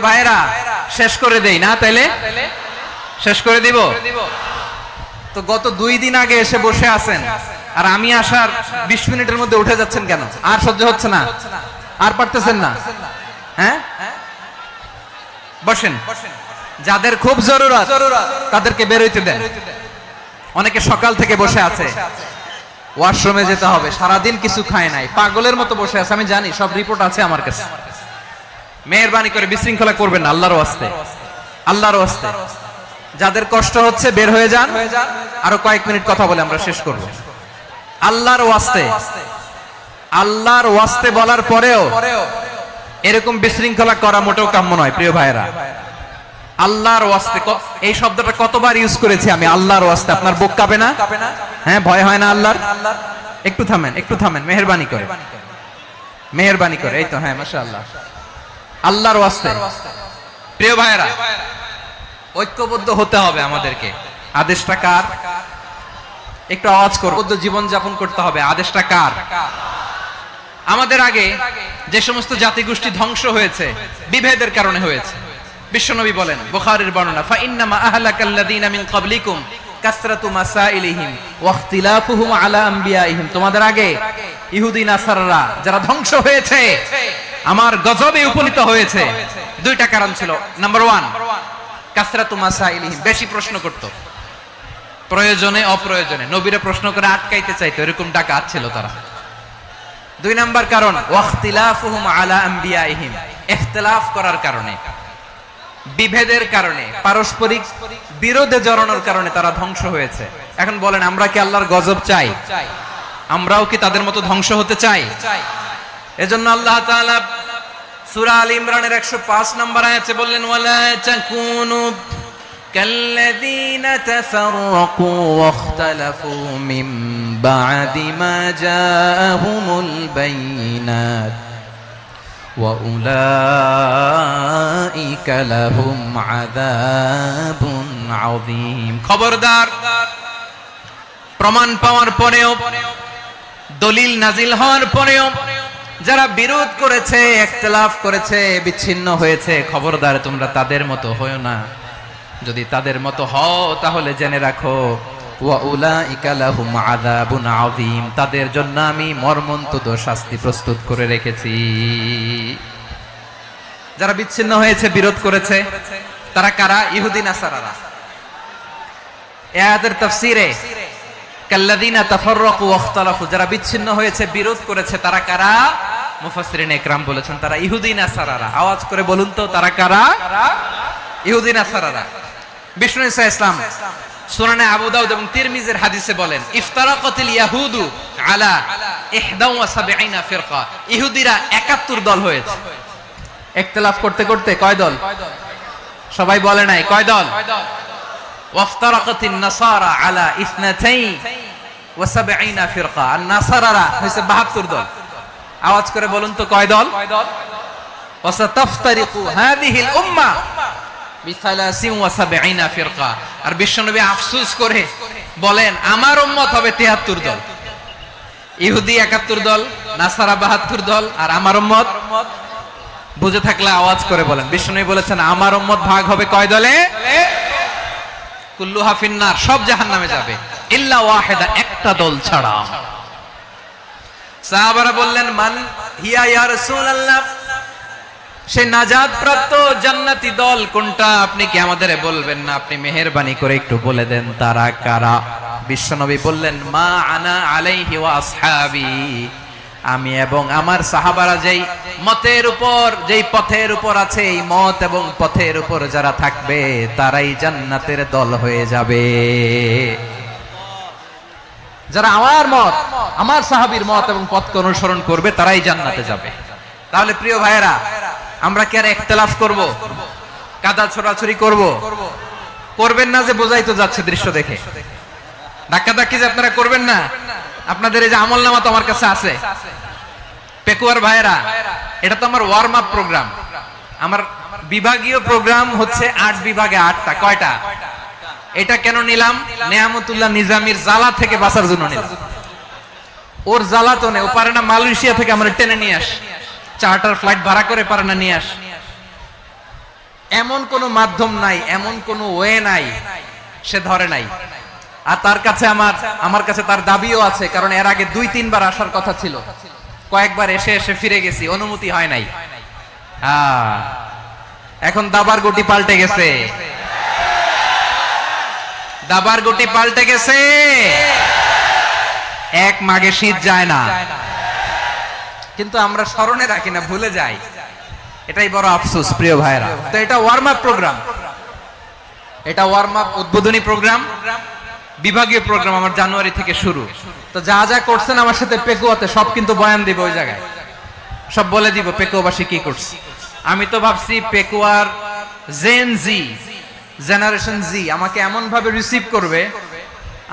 ভাইরা শেষ করে দেই না, তাইলে শেষ করে দিব। তো গত 2 দিন আগে এসে বসে আছেন, আর আমি আসার 20 মিনিটের মধ্যে উঠে যাচ্ছেন কেন? আর সহ্য হচ্ছে না? আর পারতেছেন না? হ্যাঁ, বসেন। যাদের খুব জরুরত তাদেরকে বের হইতে দেন। অনেকে সকাল থেকে বসে আছে, ওয়াশরুমে যেতে হবে, সারাদিন কিছু খায় নাই, পাগলের মতো বসে আছে। আমি জানি, সব রিপোর্ট আছে আমার কাছে। মেহেরবানি করে বিশৃঙ্খলা করবেন না, আল্লাহর ওয়াস্তে, আল্লাহর ওয়াস্তে। যাদের কষ্ট হচ্ছে বের হয়ে যান। আরো কয়েক মিনিট কথা বলে আমরা শেষ করব। আল্লাহর ওয়াস্তে, আল্লাহর ওয়াস্তে বলার পরেও এরকম বিশৃঙ্খলা করা মোটেও কাম্য নয় প্রিয় ভাইরা। আল্লাহর ওয়াস্তে, এই শব্দটা কতবার ইউজ করেছি আমি, আল্লাহর ওয়াস্তে। আপনার বুক কাঁপে না? হ্যাঁ, ভয় হয় না আল্লাহর? একটু থামেন, একটু থামেন, মেহেরবানি করে, মেহেরবানি করে। এই তো, হ্যাঁ, মাশাআল্লাহ। আল্লাহর ওয়াস্তে প্রিয় ভাইরা, ঐক্যবদ্ধ হতে হবে আমাদেরকে। আদেশটা কার? একটু আওয়াজ করো। জীবন যাপন করতে হবে। আদেশটা কার? আমাদের আগে যে সমস্ত জাতিগোষ্ঠী ধ্বংস হয়েছে বিভেদের কারণে হয়েছে। বিশ্বনবী বলেন, বুখারীর বর্ণনা, ফা ইন্নামা আহলাকাল্লাযীনা মিন ক্বাবলিকুম কাসরাতু মাসাইলিহিম ওয়া ইখতিলাফুহুম আলা আমবিয়াইহিম। তোমাদের আগে ইহুদি নাসারারা যারা ধ্বংস হয়েছে, আমার গজবে উপনীত হয়েছে, 2টা কারণ ছিল। নাম্বার 1, কাসরাতু মাসাইলিহিম, বেশি প্রশ্ন করত, প্রয়োজনে অপ্রয়োজনে নবীরা প্রশ্ন করে আটকাইতে চাইতো, এরকম ডাকাত ছিল তারা। 2 নাম্বার কারণ, ওয়া ইখতিলাফুহুম আলা আমবিয়াইহিম, ইখতিলাফ করার কারণে, বিভেদের কারণে, পারস্পরিক বিরোধে জড়ানোর কারণে তারা ধ্বংস হয়েছে। এখন বলেন, আমরা কি আল্লাহর গজব চাই? আমরাও কি তাদের মতো ধ্বংস হতে চাই? এজন্য আল্লাহ তাআলা সূরা আল ইমরানের 105 নম্বর আয়াতে বললেন, ওয়ালা তাকুনু কাল্লাযীনা তাফাররাকু ওয়া ইখতালাফু মিন বা'দি মা জাআহুমুল বাইয়িনাত ওয়া উলাইকা লাহুম আযাবুন আযীম। খবরদার, প্রমাণ পাওয়ার পরেও, দলিল নাজিল হওয়ার পরেও যারা বিরোধ করেছে, ইখতিলাফ করেছে, বিচ্ছিন্ন হয়েছে, খবরদার তোমরা তাদের মতো হয়ো না। যদি তাদের মতো হও তাহলে জেনে রাখো, ওয়া উলাইকা লাহুম আযাবুন আযীম, তাদের জন্য আমি মর্মন্তুদ শাস্তি প্রস্তুত করে রেখেছি। যারা বিচ্ছিন্ন হয়েছে, বিরোধ করেছে, তারা কারা? ইহুদি নাসারারা। এই আয়াতের তাফসীরে কাল্লাযীনা তাফাররাকু ওয়া ইখতালাফু, যারা বিচ্ছিন্ন হয়েছে, বিরোধ করেছে, তারা কারা? মুফাসসিরিন ইকরাম বলেছেন তারা ইহুদি নাসারারা। আওয়াজ করে বলুন তো, তারা কারা? ইহুদি নাসারারা। বিষ্ণু ঈসা ইসলাম সুনানে আবু দাউদ এবং তিরমিজির হাদিসে বলেন, ইফতারাকাতিল ইয়াহুদু আলা 71 ফিরকা, ইহুদিরা 71 দল হয়েছে। ইখতিলাফ করতে করতে কয় দল? সবাই বলে নাই, কয় দল? ওয়াফতারাকাতিন নাসারা আলা 72 ফিরকা, আর নাসারারা হইছে 72 দল। আওয়াজ করে বলুন তো, কয় দল? ওয়াসাতাফতারিকু হাযিহিল উম্মাহ বি73 ফিরকা। আর বিশ্বনবী আফসোস করে বলেন, আমার উম্মত হবে 73 দল। ইহুদি 71 দল, নাসারা 72 দল, আর আমার উম্মত, বুঝে থাকলে আওয়াজ করে বলেন। বিশ্বনবী বলেছেন, আমার উম্মত ভাগ হবে কয় দলে? কুল্লুহা ফিন্নার, সব জাহান্নামে যাবে, ইল্লা ওয়াহিদা, একটা দল ছাড়া। সাহাবারা বললেন, মান হিয়া ইয়া রাসূলুল্লাহ, সেই নাজাত প্রাপ্ত জান্নাতি দল কোনটা? আপনি কি আমাদের বলবেন না? আপনি মেহেরবানি করে একটু বলে দেন তারা কারা। বিশ্বনবী বললেন, মা আনা আলাইহি ওয়া আসহাবি, আমি এবং আমার সাহাবারা যেই মতের উপর, যেই পথের উপর আছে, এই মত এবং পথের উপর যারা থাকবে তারাই জান্নাতের দল হয়ে যাবে। যারা আমার মত, আমার সাহাবীর মত এবং পথকে অনুসরণ করবে তারাই জান্নাতে যাবে। তাহলে প্রিয় ভাইয়েরা, আমরা কি আর ইখতিলাফ করব? কাদা ছোড়াছুরি করব? করবেন না যে বোঝাই তো যাচ্ছে দৃশ্য দেখে। ধাক্কাধাক্কি যে আপনারা করবেন না। আপনাদের এই যে আমলনামা তো আমার কাছে আছে। পেকুয়ার ভাইয়েরা, এটা তো আমার ওয়ার্ম আপ প্রোগ্রাম। আমার বিভাগীয় প্রোগ্রাম হচ্ছে 8 বিভাগে 8টা। কয়টা? এটা কেন নিলাম? নেয়ামতুল্লাহ নিজামীর জ্বালা থেকে বাঁচার জন্য নিলাম। ওর জ্বালাতনে ও পারে না মালয়েশিয়া থেকে আমরা টেনে নিয়ে আস, চার্টার ফ্লাইট ভাড়া করে পারে না নিয়ে আস। এমন কোন মাধ্যম নাই, এমন কোন ওয়ে নাই সে ধরে নাই। আর তার কাছে আমার কাছে তার দাবিও আছে, কারণ এর আগে 2-3 বার আসার কথা ছিল, কয়েকবার এসে এসে ফিরে গেছি, অনুমতি হয় নাই। এখন দাবার গুটি পাল্টে গেছে, দাবার গুটি পাল্টে গেছে। এক মাঘে শীত যায় না, কিন্তু আমরা স্মরণে রাখি না, ভুলে যাই। এটাই বড় আফসোস প্রিয় ভাইরা। তো এটা ওয়ার্ম আপ প্রোগ্রাম, এটা ওয়ার্ম আপ উদ্বোধনী প্রোগ্রাম, বিভাগীয় প্রোগ্রাম আমার জানুয়ারি থেকে শুরু। তো যা যা করছেন আমার সাথে পেকুয়াতে সব কিন্তু বয়ান দিব, ওই জায়গায় সব বলে দিব পেকুয়াবাসী কি করছে। আমি তো ভাবছি পেকুয়ার জেন জি, জেনারেশন জি আমাকে এমন ভাবে রিসিভ করবে,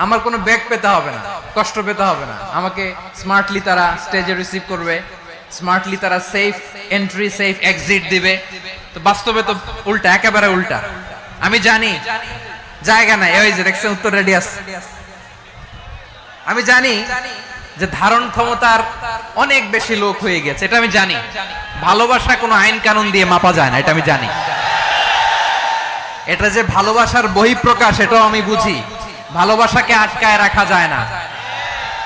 আমার কোনো ব্যাক পেতে হবে না, কষ্ট পেতে হবে না। আমাকে স্মার্টলি তারা স্টেজে রিসিভ করবে, স্মার্টলি তারা সেফ এন্ট্রি সেফ এক্সিট দিবে। তো বাস্তবে তো উল্টা, একেবারে উল্টা। আমি জানি জায়গা নাই, ওই যে দেখছেন উত্তর রেডিয়াস। আমি জানি যে ধারণ ক্ষমতার অনেক বেশি লোক হয়ে গেছে, এটা আমি জানি। ভালোবাসা কোনো আইন কানুন দিয়ে মাপা যায় না, এটা আমি জানি। এটা যে ভালোবাসার বহিঃপ্রকাশ, এটাও আমি বুঝি। ভালোবাসাকে আটকায় রাখা যায় না।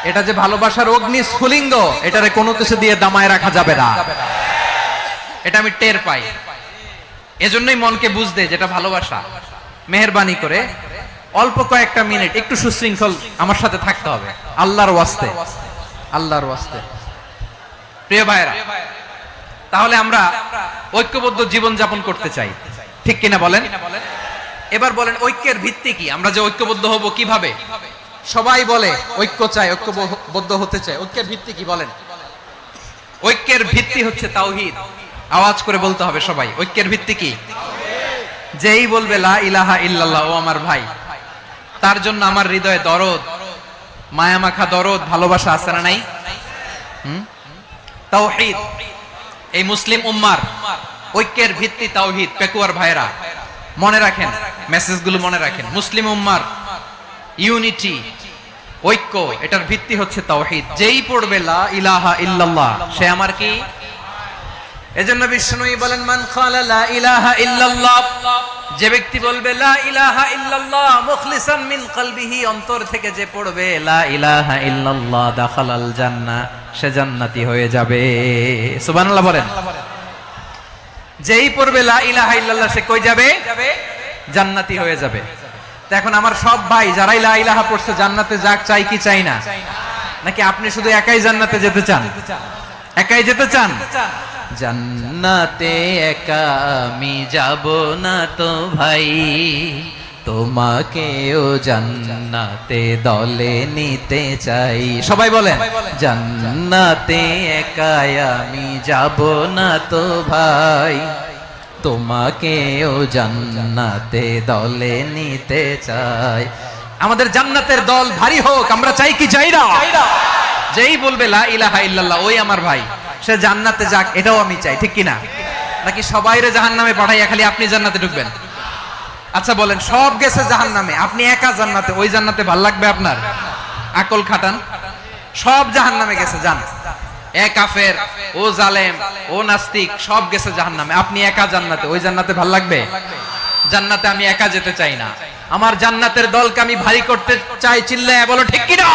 এটা যে ভালোবাসার অগ্নি স্ফুলিঙ্গ, এটারে কোনো কিছু দিয়ে দামায় রাখা যাবে না, এটা আমি টের পাই। এজন্যই মনকে বুঝতে যেটা ভালোবাসা। মেহেরবানি করে অল্প কয়েকটা মিনিট একটু সুশৃঙ্খল আমার সাথে থাকতে হবে, আল্লাহর ওয়াস্তে, আল্লাহর ওয়াস্তে। প্রিয় ভাইরা, তাহলে আমরা ঐক্যবদ্ধ জীবন যাপন করতে চাই, ঠিক কিনা বলেন? এবার বলেন ঐক্যের ভিত্তি কি? আমরা যে ঐক্যবদ্ধ হব কিভাবে? সবাই বলে ঐক্য চাই, ঐক্যবদ্ধ হতে চাই। ঐক্যের ভিত্তি কি বলেন? ঐক্যের ভিত্তি হচ্ছে তাওহীদ। আওয়াজ করে বলতে হবে সবাই, ঐক্যের ভিত্তি কি? যেই বলবে লা ইলাহা ইল্লাল্লাহ, ও আমার ভাই, তার জন্য আমার হৃদয়ে দরদ, মায়ামাখা দরদ, ভালোবাসা আছে না নাই? তাওহীদ। এই মুসলিম উম্মার ঐক্যের ভিত্তি তাওহীদ। পেকুয়ার ভাইরা মনে রাখেন, মেসেজগুলো মনে রাখেন। মুসলিম উম্মার ইউনিটি, ঐক্য, এটার ভিত্তি হচ্ছে তাওহীদ। যেই পড়বে লা ইলাহা ইল্লাল্লাহ, সে আমার কি? এজন্য বিষ্ণুই বলেন মান ক্বালা লা ইলাহা ইল্লাল্লাহ, যে ব্যক্তি বলবে লা ইলাহা ইল্লাল্লাহ মুখলিসান মিন কলবিহি, অন্তর থেকে যে পড়বে লা ইলাহা ইল্লাল্লাহ, দাখালাল জান্নাহ, সে জান্নাতি হয়ে যাবে। সুবহানাল্লাহ বলেন। যেই পড়বে লা ইলাহা ইল্লাল্লাহ, সে কই যাবে? জান্নাতি হয়ে যাবে। তো এখন আমার সব ভাই যারাই লা ইলাহা পড়ছে জান্নাতে যাক, চাই কি চাই না? নাকি আপনি শুধু একাই জান্নাতে যেতে চান? একাই যেতে চান? জান্নাতে একা আমি যাব না তো ভাই, তোমাকেও জান্নাতে দলে নিতে চাই। সবাই বলেন জান্নাতে একা আমি যাব না তো ভাই, তোমাকেও জান্নাতে দলে নিতে চাই। আমাদের জান্নাতের দল ভারী হোক, আমরা চাই কি চাই না? যেই বলবে লা ইলাহা ইল্লাল্লাহ, ওই আমার ভাই, সে জান্নাতে যাক, এটাও আমি চাই, ঠিক কিনা? নাকি সবাইরে জাহান্নামে পাঠাইয়া খালি আপনি জান্নাতে ঢুকবেন? আচ্ছা বলেন, সব গেছে জাহান্নামে, আপনি একা জান্নাতে, ওই জান্নাতে ভাল লাগবে আপনার? আকল খাটান। সব জাহান্নামে গেছে, যান। এ কাফের, ও জালেম, ও নাস্তিক, সব গেছে জাহান্নামে, আপনি একা জান্নাতে, ওই জান্নাতে ভাল লাগবে? জান্নাতে আমি একা যেতে চাই না, আমার জান্নাতের দলকে আমি ভারী করতে চাই। চিল্লায় বলো ঠিক কিনা?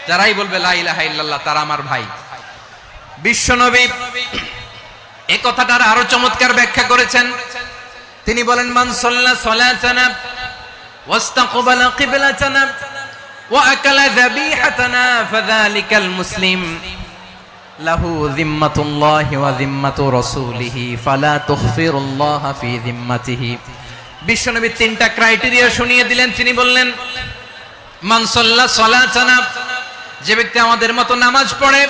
যারাই বলবে লা ইলাহা ইল্লাল্লাহ, তারা আমার ভাই। বিশ্বনবী এই কথাটার আরো চমৎকার ব্যাখ্যা করেছেন। তিনি বলেন মান সাল্লা সালাতানা ওয়াস্তাকবালা কিবলাতানা ওয়া আকালা যাবিহাতানা ফাযালিকাল মুসলিম লাহু যিম্মাতুল্লাহি ওয়া যিম্মাতু রাসূলিহি ফালা তুখফিরুল্লাহা ফি যিম্মাতিহি। বিশ্বনবী তিনটা ক্রাইটেরিয়া শুনিয়ে দিলেন। তিনি বললেন মান সাল্লা সালাতানা, যে ব্যক্তি আমাদের মতো নামাজ পড়ে,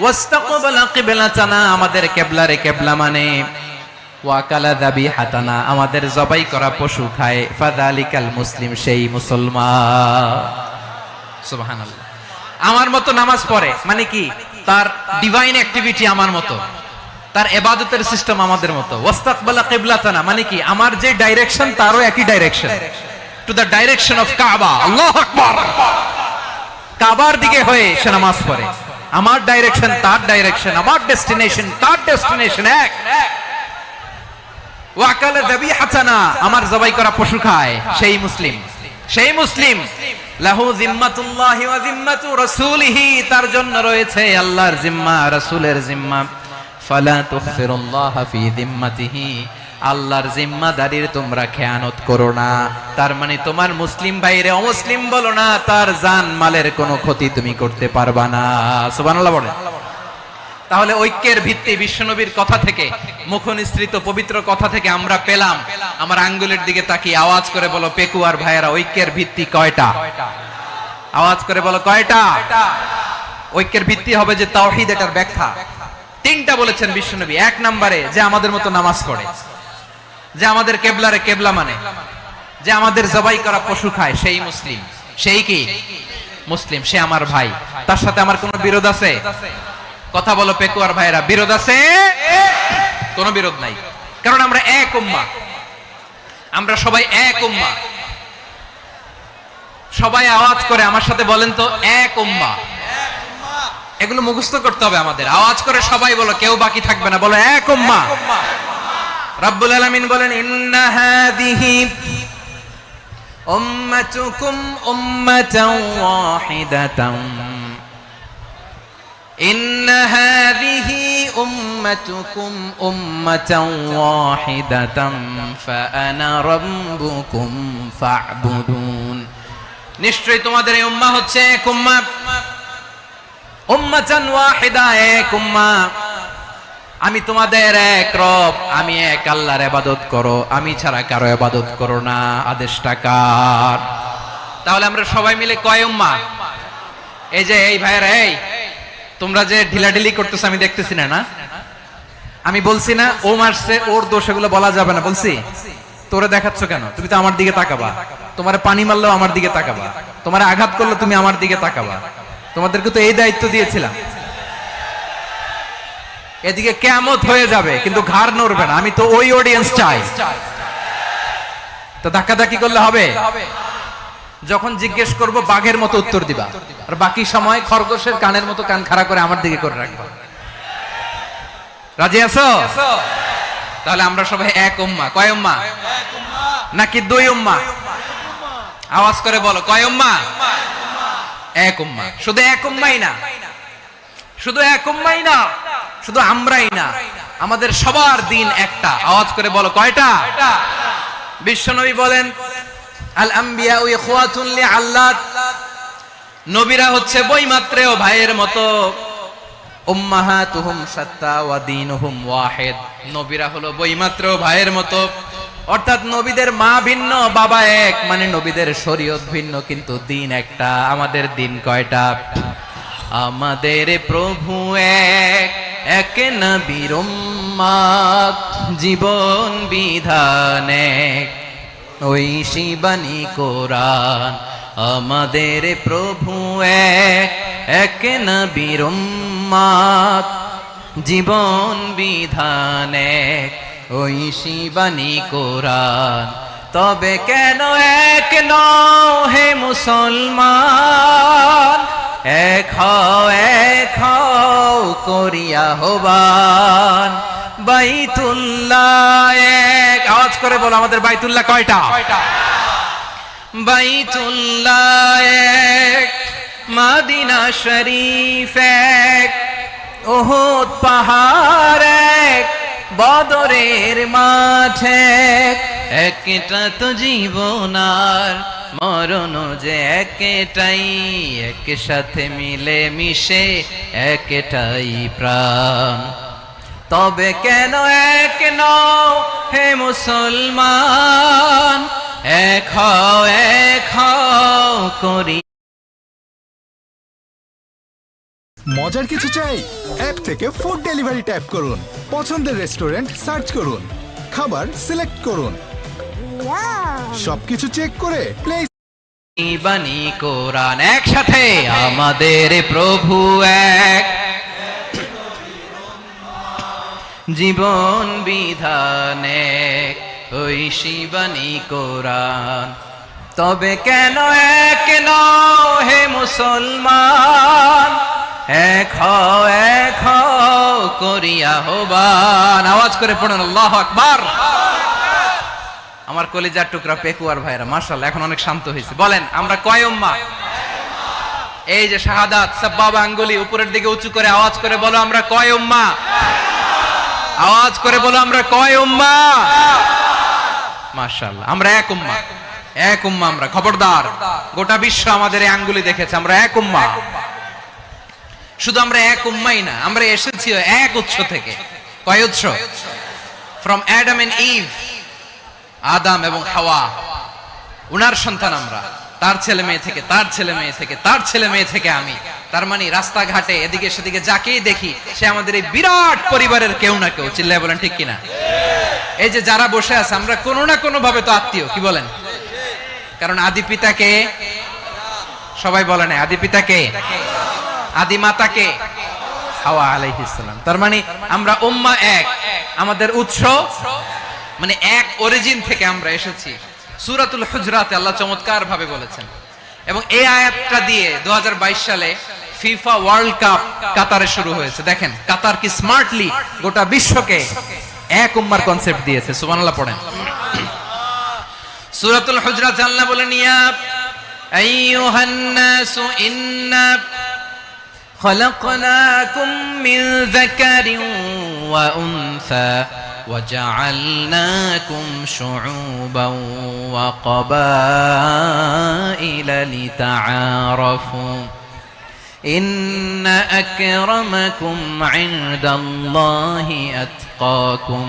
ওয়াস্তাকবালা কিবলাতানা, আমাদের কিবলারে কিবলা মানে, ওয়া আকালা যাবিহাতানা, আমাদের জবাই করা পশু খায়, ফাযালিকাল মুসলিম, সেই মুসলমান। সুবহানাল্লাহ। আমার মতো নামাজ পড়ে মানে কি? তার ডিভাইন অ্যাক্টিভিটি আমার মতো, তার ইবাদতের সিস্টেম আমাদের মতো। ওয়াস্তাকবালা কিবলাতানা মানে কি? আমার যে ডাইরেকশন তারও একই direction, to the direction of কাবা। আল্লাহু আকবার। কাবার দিকে হয়ে সে নামাজ পড়ে। আমার ডাইরেকশন তার ডাইরেকশন, আমার ডেস্টিনেশন তার ডেস্টিনেশন এক। ওয়াকালা যাবিহাতানা, আমার জবাই করা পশু খায়, সেই মুসলিম। সেই মুসলিম লাহু জিম্মাতুল্লাহি ওয়া জিম্মাতু রাসূলিহি, তার জন্য রয়েছে আল্লাহর জিম্মা, রাসূলের জিম্মা। ফালা তুখফিরুল্লাহ ফি জিম্মাতিহি, আল্লাহর জিম্মাদারির তোমরা খেয়ানত করো না। তার মানে তোমার মুসলিম ভাইরে অমুসলিম বলো না, তার জান মালের কোনো ক্ষতি তুমি করতে পারবা না। সুবহানাল্লাহ বলেন। তাহলে ঐক্যের ভিত্তি বিশ্বনবীর কথা থেকে, মুখনিসৃত পবিত্র কথা থেকে আমরা পেলাম। আমার আঙ্গুলের দিকে তাকিয়ে আওয়াজ করে বলো পেকুয়ার ভাইয়েরা, ঐক্যের ভিত্তি কয়টা? আওয়াজ করে বলো কয়টা? ঐক্যের ভিত্তি হবে যে তাওহীদ, এটার ব্যাখ্যা তিনটা বলেছেন বিশ্বনবী। এক নম্বরে যে আমাদের মতো নামাজ পড়ে, যে আমাদের কেবলারে কেবলা মানে, যে আমাদের জবাই করা পশু খায়, সেই মুসলিম। সেই কি মুসলিম? সে আমার ভাই, তার সাথে আমার কোনো বিরোধ আছে? কথা বলো পেকুয়ার ভাইরা, বিরোধ আছে? কোনো বিরোধ নাই, কারণ আমরা এক উম্মাহ, আমরা সবাই এক উম্মাহ। সবাই আওয়াজ করে আমার সাথে বলেন তো, এক উম্মাহ। এগুলো মুখস্থ করতে হবে আমাদের। আওয়াজ করে সবাই বলো, কেউ বাকি থাকবে না, বলো এক উম্মাহ। রব্বুল আলামিন বলেন, ইন্না হাযিহি উম্মাতুকুম উম্মাতান ওয়াহিদাতান, ইন্না হাযিহি উম্মাতুকুম উম্মাতান ওয়াহিদাতান ফাআনা রাব্বুকুম ফা'বুদুন। নিশ্চয়ই তোমাদের এই উম্মাহ হচ্ছে এক উম্মাহ, উম্মাতান ওয়াহিদা, এক উম্মাহ। আমি তোমাদের এক রব, আমি এক আল্লাহর ইবাদত করো, আমি ছাড়া কারো ইবাদত করো না। আদেশটা কার? তাহলে আমরা সবাই মিলে কয় উম্মাহ? এই যে এই ভাইয়েরা, এই তোমরা যে ঢিলাঢিলি করতেছো আমি দেখতেছি না। আমি বলছি না ও মারছে, ওর দোষ, এগুলো বলা যাবে না। বলছি তোরে দেখাচ্ছ কেন? তুমি তো আমার দিকে তাকাবা। তোমারে পানি মারলেও আমার দিকে তাকাবা, তোমারে আঘাত করলে তুমি আমার দিকে তাকাবা। তোমাদেরকে তো এই দায়িত্ব দিয়েছিলাম। এদিকে কিয়ামত হয়ে যাবে কিন্তু ঘাড় নড়বে না। আমি তো ওই অডিয়েন্স চাই। তো ধাক্কাধাক্কি করলে হবে? যখন জিজ্ঞেস করব বাঘের মতো উত্তর দিবা, আর বাকি সময় খরগোশের কানের মতো কান খাড়া করে আমার দিকে করে রাখবা। রাজি আছো? তাহলে আমরা সবাই এক উম্মাহ। কয় উম্মাহ? নাকি দুই উম্মাহ? আওয়াজ করে বলো, কয় উম্মাহ? এক উম্মাহ। শুধু এক উম্মাহই না, শুধু এক উম্মাহই না, শুধু আমরাই না, আমাদের সবার দিন একটা। আওয়াজ করে বলো কয়টা? বিশ্বনবী বলেন, আল আম্বিয়া ইখওয়াতুন লিআল্লাত, নবীরা হচ্ছে বৈমাত্রেয় ভাইয়ের মতো। উম্মাহাতুহুম শাত্তা ওয়া দীনুহুম ওয়াহিদ, নবীরা হলো বৈমাত্রেয় ভাইয়ের মতো। অর্থাৎ নবীদের মা ভিন্ন, বাবা এক, মানে নবীদের শরীয়ত ভিন্ন, কিন্তু দিন একটা। আমাদের দিন কয়টা? আমাদের প্রভু এক, এক নবীর উম্মাত, জীবন বিধান এক, ওই শিবানী কোরআন। আমাদের প্রভু এক, এক নবীর উম্মাত, জীবন বিধান এক, ওই শিবানী কোরআন। তবে কেন এক নও হে মুসলমান, এক হও করিয়া হবান। বাইতুল্লাহ এক, আওয়াজ করে বলো আমাদের বাইতুল্লাহ কয়টা? বাইতুল্লাহ এক, মদিনা শরীফ এক, উহুদ পাহাড় এক, বদরের মাঠ এক। একটা তো জীবন আর মরণ যে একটাই, একসাথে মিলে মিশে একটাই প্রাণ। তবে কেন এক নও হে মুসলমান, এক হও করি। মজার কিছু চাই? অ্যাপ থেকে ফুড ডেলিভারি ট্যাপ করুন, পছন্দের রেস্টুরেন্ট সার্চ করুন, খাবার সিলেক্ট করুন, সবকিছু চেক করে প্লে। বাণী কোরআন একসাথে, আমাদের প্রভু এক, জীবন বিধান এক, ওই শিবানী কোরআন। তবে কেন এক নও হে মুসলমান, এক হও করিয়া হবান। আওয়াজ করে পড়ুন আল্লাহু আকবার। আমার কলিজার টুকরা পেকুয়ার ভাইরা মাশাআল্লাহ এখন অনেক শান্ত হয়েছে। বলেন আমরা কয় উম্মাহ? এই যে শাহাদাত সাব্বাবা আঙ্গুলি উপরের দিকে উঁচু করে আওয়াজ করে বলো আমরা কয় উম্মাহ? আওয়াজ করে বলো আমরা কয় উম্মাহ? মাশাআল্লাহ আমরা এক উম্মাহ, এক উম্মাহ আমরা। খবরদার, গোটা বিশ্ব আমাদের এই আঙ্গুলি দেখেছে, আমরা এক উম্মাহ। শুধু আমরা এক উম্মাই না, আমরা এসেছি এক উৎস থেকে। কয় উৎস? ফ্রম অ্যাডাম এন্ড ইভ, আদম এবং হাওয়া, উনার সন্তান আমরা। তার ছেলে মেয়ে থেকে, তার ছেলে মেয়ে থেকে, তার ছেলে মেয়ে থেকে আমি। তার মানে রাস্তাঘাটে এদিকে সেদিকে যাকেই দেখি সে আমাদের এই বিরাট পরিবারের কেউ না কেউ। চিল্লায় বলেন ঠিক কিনা? এই যে যারা বসে আছে আমরা কোনো না কোনো ভাবে তো আত্মীয়, কি বলেন? কারণ আদি পিতাকে সবাই বলে না, আদি পিতাকে, আদি মাতাকে হাওয়া আলাইহিস সালাম। তার মানে আমরা উম্মাহ এক, আমাদের উৎস মানে এক অরিজিন থেকে আমরা এসেছি। সূরাতুল হুজরাতে আল্লাহ চমৎকার ভাবে বলেছেন। এবং এই আয়াতটা দিয়ে 2022 সালে ফিফা ওয়ার্ল্ড কাপ কাতারে শুরু হয়েছে। দেখেন কাতার কি স্মার্টলি গোটা বিশ্বকে এক উম্মার কনসেপ্ট দিয়েছে। সুবহানাল্লাহ পড়েন। সূরাতুল হুজরাতে আল্লাহ বলেন, ইয়া আইয়ুহান নাসু ইন্না খলাকনাকুম মিন যাকারিন ওয়া উনসা وجعلناكم شعوبا وقبائل لتعارفوا إن أكرمكم عند الله أتقاكم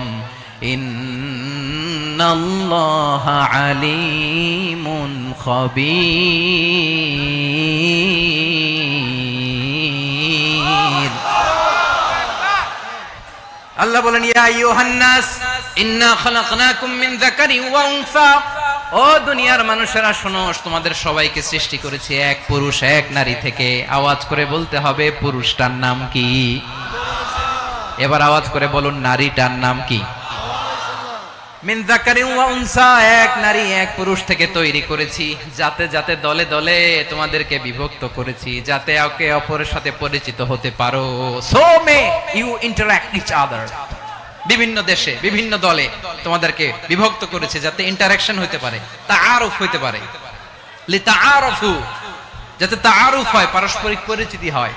إن الله عليم خبير। আল্লাহ বলেন, ইয়া আইয়ুহান নাস ইন্না খলাকনাকুম মিন যাকারিন ওয়া উনসা, ও দুনিয়ার মানুষেরা শোনো, তোমাদের সবাইকে সৃষ্টি করেছি এক পুরুষ এক নারী থেকে। আওয়াজ করে বলতে হবে পুরুষটার নাম কি? এবার আওয়াজ করে বলুন নারীটার নাম কি? মিন যাকারিন ওয়া উনসা, এক নারী এক পুরুষ থেকে তৈরি করেছি। যাতে যাতে দলে দলে তোমাদেরকে বিভক্ত করেছি, যাতে একে অপরের সাথে পরিচিত হতে পারো। So may you interact each other. বিভিন্ন দেশে বিভিন্ন দলে তোমাদেরকে বিভক্ত করেছে যাতে ইন্টারঅ্যাকশন হতে পারে, তাআরুফ হতে পারে। লিতাআরফু, যাতে তাআরুফ হয়, পারস্পরিক পরিচিতি হয়।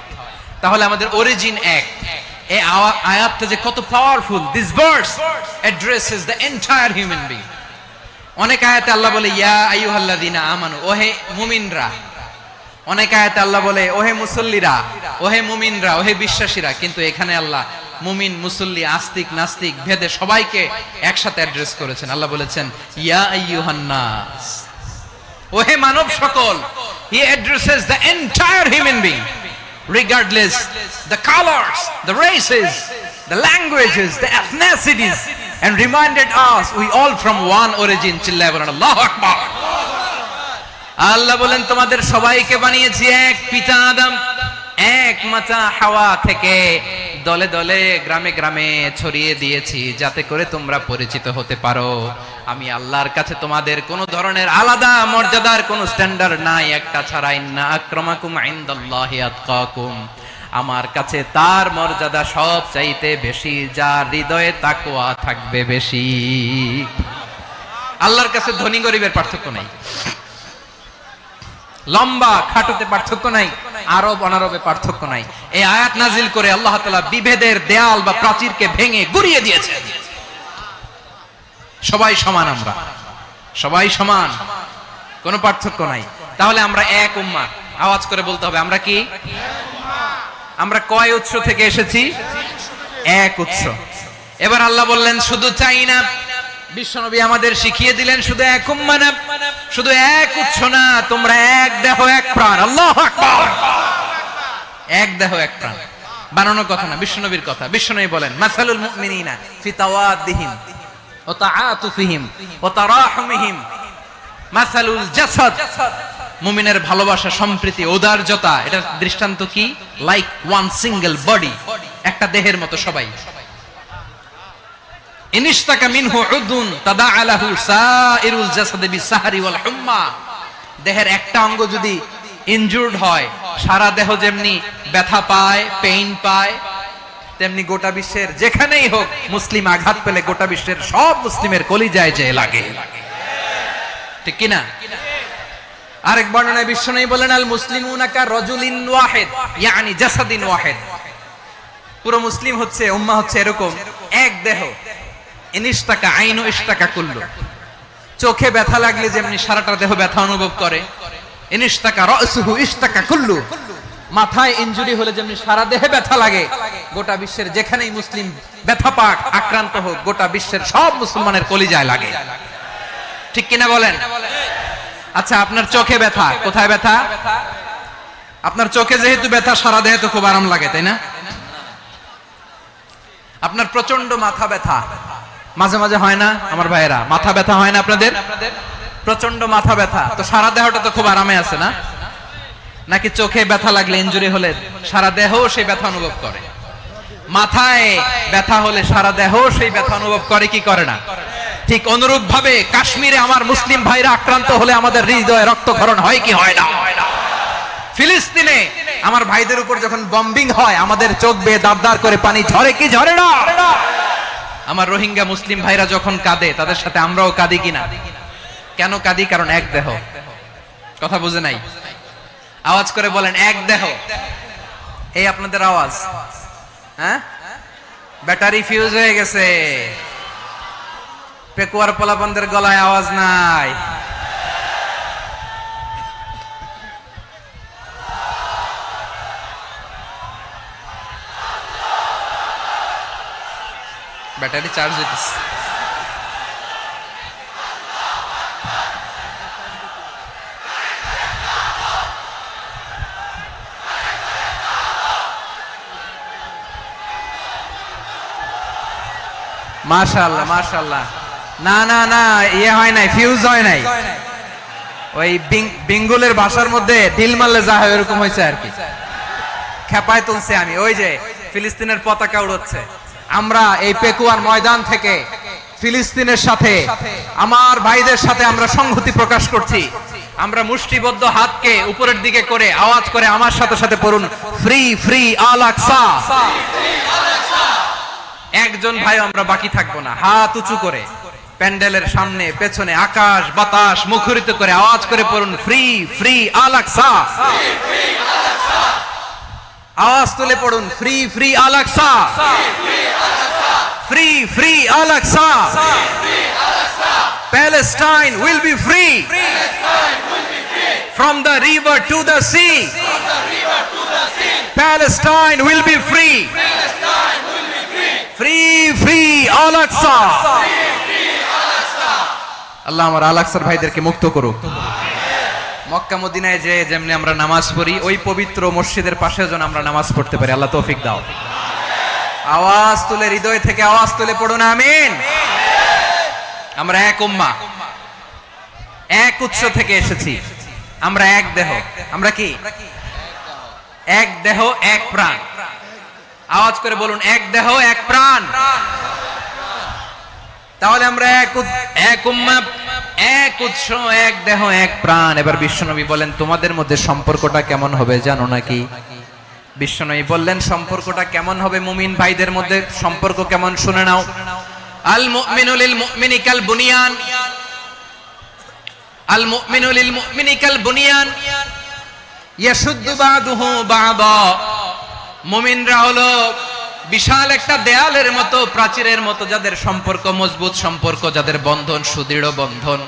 তাহলে আমাদের অরিজিন এক। এই আয়াতটা যে কত powerful. This verse addresses the entire human being. অনেক আয়াতে আল্লাহ বলে ইয়া আইয়ুহাল্লাযীনা আমানু, ওহে মুমিনরা। অনেক আয়াতে আল্লাহ বলে ওহে মুসল্লিরা, ওহে মুমিনরা, ওহে বিশ্বাসীরা। কিন্তু এখানে আল্লাহ মুমিন মুসল্লি আস্তিক নাস্তিক ভেদে সবাইকে একসাথে অ্যাড্রেস করেছেন। আল্লাহ বলেছেন ইয়া আইয়ুহান নাস, ওহে মানব সকল। হি addresses the entire human being regardless the colors, the races, the languages, the ethnicities, and reminded us we all from one origin. চিল্লায় বলেন আল্লাহু আকবার। আল্লাহ বলেন তোমাদের সবাইকে বানিয়েছি এক পিতা আদম, এক মাতা হাওয়া থেকে। দলে দলে গ্রামে গ্রামে ছড়িয়ে দিয়েছি যাতে করে তোমরা পরিচিত হতে পারো। আমি আল্লাহর কাছে তোমাদের কোনো ধরনের আলাদা মর্যাদার কোনো স্ট্যান্ডার্ড নাই একটা ছাড়া। ইন্না আক্রামাকুম ইনদাল্লাহি আতকাকুম, আমার কাছে তার মর্যাদা সব চাইতে বেশি যার হৃদয়ে তাকওয়া থাকবে বেশি। আল্লাহর কাছে ধনী গরিবের পার্থক্য নাই, লম্বা খাটোতে পার্থক্য নাই, আরব অনারবে পার্থক্য নাই। এই আয়াত নাজিল করে আল্লাহ তাআলা বিভেদের দেয়াল বা প্রাচীরকে ভেঙে গুড়িয়ে দিয়েছেন। সবাই সমান, আমরা সবাই সমান, কোনো পার্থক্য নাই। তাহলে আমরা এক উম্মাহ। আওয়াজ করে বলতে হবে আমরা কি? আমরা কয় উৎস থেকে এসেছি? এক উৎস। এবার আল্লাহ বললেন শুধু চাই না, বিশ্বনবী আমাদের শিখিয়ে দিলেন শুধু এক উম্মাহ না, শুধু এক উৎস না, তোমরা এক দেহ এক প্রাণ। আল্লাহু আকবার। এক দেহ এক প্রাণ বানানোর কথা না, বিশ্বনবীর কথা। বিশ্বনবী বলেন মাসালুল মুমিনিনা ফি তাওয়াদ্দিহিম ওয়া তাআতুফিহিম ওয়া তারাহুমিহিম মাসালুল জাসাদ। মুমিনের ভালোবাসা, সম্প্রীতি, ঔদার্যতা, এটা দৃষ্টান্ত কি? লাইক ওয়ান সিঙ্গেল বডি, একটা দেহের মতো সবাই। ইনিশতাকা মিনহু উদুন তাদাআ লাহু সাইরুল জাসাদি বিসাহরি ওয়াল হুম্মা। দেহের একটা অঙ্গ যদি ইনজুরড হয়, সারা দেহ যেমনি ব্যথা পায়, পেইন পায়, তেমনি গোটা বিশ্বের যেখানেই হোক মুসলিম আঘাত পেলে গোটা বিশ্বের সব মুসলিমের কলিজায় যে লাগে। ঠিক কি না? আরেক বর্ণনায় বিশ্বনবী বলেন আল মুসলিমুনা কা রাজুলিন ওয়াহিদ ইয়ানি জাসাদিন ওয়াহিদ। পুরো মুসলিম হচ্ছে, উম্মাহ হচ্ছে এরকম এক দেহ। ইনিশতাকা আইনু ইশতাকা কুল্লু। চোখে ব্যথা লাগলে যেমনি সারাটা দেহ ব্যথা অনুভব করে, ইনিশতাকা রাসুহু ইশতাকা কুল্লু। মাথায় ইনজুরি হলে যেমনি সারা দেহে ব্যথা লাগে, গোটা বিশ্বের যেখানেই মুসলিম ব্যথা পাক আক্রান্ত হোক, গোটা বিশ্বের সব মুসলমানের কলিজায় লাগে। ঠিক কিনা বলেন? আচ্ছা, আপনার চোখে ব্যথা, কোথায় ব্যথা? আপনার চোখে যেহেতু ব্যথা, সারা দেহে তো খুব আরাম লাগে, তাই না? আপনার প্রচন্ড মাথা ব্যথা মাঝে মাঝে হয় না আমার ভাইয়েরা? মাথা ব্যথা হয় না আপনাদের? প্রচন্ড মাথা ব্যথা, তো সারা দেহটা তো খুব আরামে আছে না? নাকি চোখে ব্যথা লাগলে, ইনজুরি হলে সারা দেহ সেই ব্যথা অনুভব করে? মাথায় ব্যথা হলে সারা দেহ সেই ব্যথা অনুভব করে কি করে না? ঠিক অনুরূপ ভাবে কাশ্মীরে আমার মুসলিম ভাইরা আক্রান্ত হলে আমাদের হৃদয়ে রক্তক্ষরণ হয় কি হয় না? ফিলিস্তিনে আমার ভাইদের উপর যখন বম্বিং হয়, আমাদের চোখ বেয়ে দাঁড় করে পানি ঝরে কি ঝরে না? আমার রোহিঙ্গা মুসলিম ভাইরা যখন কাঁদে, তাদের সাথে আমরাও কাঁদি কিনা? কেন কাঁদি? কারণ এক দেহ। কথা বুঝে নাই? আওয়াজ করে বলেন এক দেহ। এই আপনাদের আওয়াজ, হ্যাঁ? ব্যাটারি ফিউজ হয়ে গেছে, পেকুয়ার পোলাপানদের গলায় আওয়াজ নাই। ব্যাটারি চার্জ হইতেছে। মাশাআল্লাহ মাশাআল্লাহ। না না না, ইয়ে হয় নাই, ফিউজ হয় নাই। ওই বেঙ্গলের ভাষার মধ্যে ঢিল মারলে যা হয় এরকম হয়েছে আর কি। খেপায় তুলছে আমি। ওই যে ফিলিস্তিনের পতাকা উড়াচ্ছে, আমরা এই পেকুয়ার ময়দান থেকে ফিলিস্তিনের সাথে, আমার ভাইদের সাথে আমরা সংহতি প্রকাশ করছি। আমরা মুষ্টিবদ্ধ হাতকে উপরের দিকে করে আওয়াজ করে আমার সাথে সাথে পড়ুন, ফ্রি ফ্রি আল আকসা। একজন ভাই আমরা বাকি থাকবো না। হাত উঁচু করে প্যান্ডেলের সামনে পেছনে আকাশ বাতাস মুখরিত করে আওয়াজ করে পড়ুন, ফ্রি ফ্রি আল আকসা। আওয়াজ তুলে পড়ুন, free free Al Aqsa, free free Al Aqsa. Palestine will be free from the river to the sea. Palestine will be free. Free free Al Aqsa. আল্লাহ আমার আল আকসার ভাইদেরকে মুক্ত করুক। মক্কা মদিনায় যে যেমনি আমরা নামাজ পড়ি, ওই পবিত্র মসজিদের পাশে যেন আমরা নামাজ পড়তে পারি। আল্লাহ তৌফিক দাও। আওয়াজ তুলে, হৃদয় থেকে আওয়াজ তুলে পড়ুন আমিন। আমরা এক উম্মাহ, এক উৎস থেকে এসেছি। আমরা এক দেহ। আমরা কি? এক দেহ এক প্রাণ। আওয়াজ করে বলুন, এক দেহ এক প্রাণ। তাহলে আমরা এক উম্মাহ, এক উৎস, এক দেহ এক প্রাণ। এবার বিশ্বনবী বলেন, তোমাদের মধ্যে সম্পর্কটা কেমন হবে জানো নাকি? বিশ্বনবী বললেন, সম্পর্কটা কেমন হবে মুমিন ভাইদের মধ্যে? সম্পর্ক কেমন শুনে নাও। আল মুমিনু লিল মুমিনি কাল বুনিয়ান, আল মুমিনু লিল মুমিনি কাল বুনিয়ান ইয়াশুদ্দু বাদুহু বাদা। মুমিনরা হলো বিশাল একটা দেয়ালের মতো, প্রাচীরের মতো, যাদের সম্পর্ক মজবুত সম্পর্ক, যাদের বন্ধন সুদৃঢ় বন্ধন,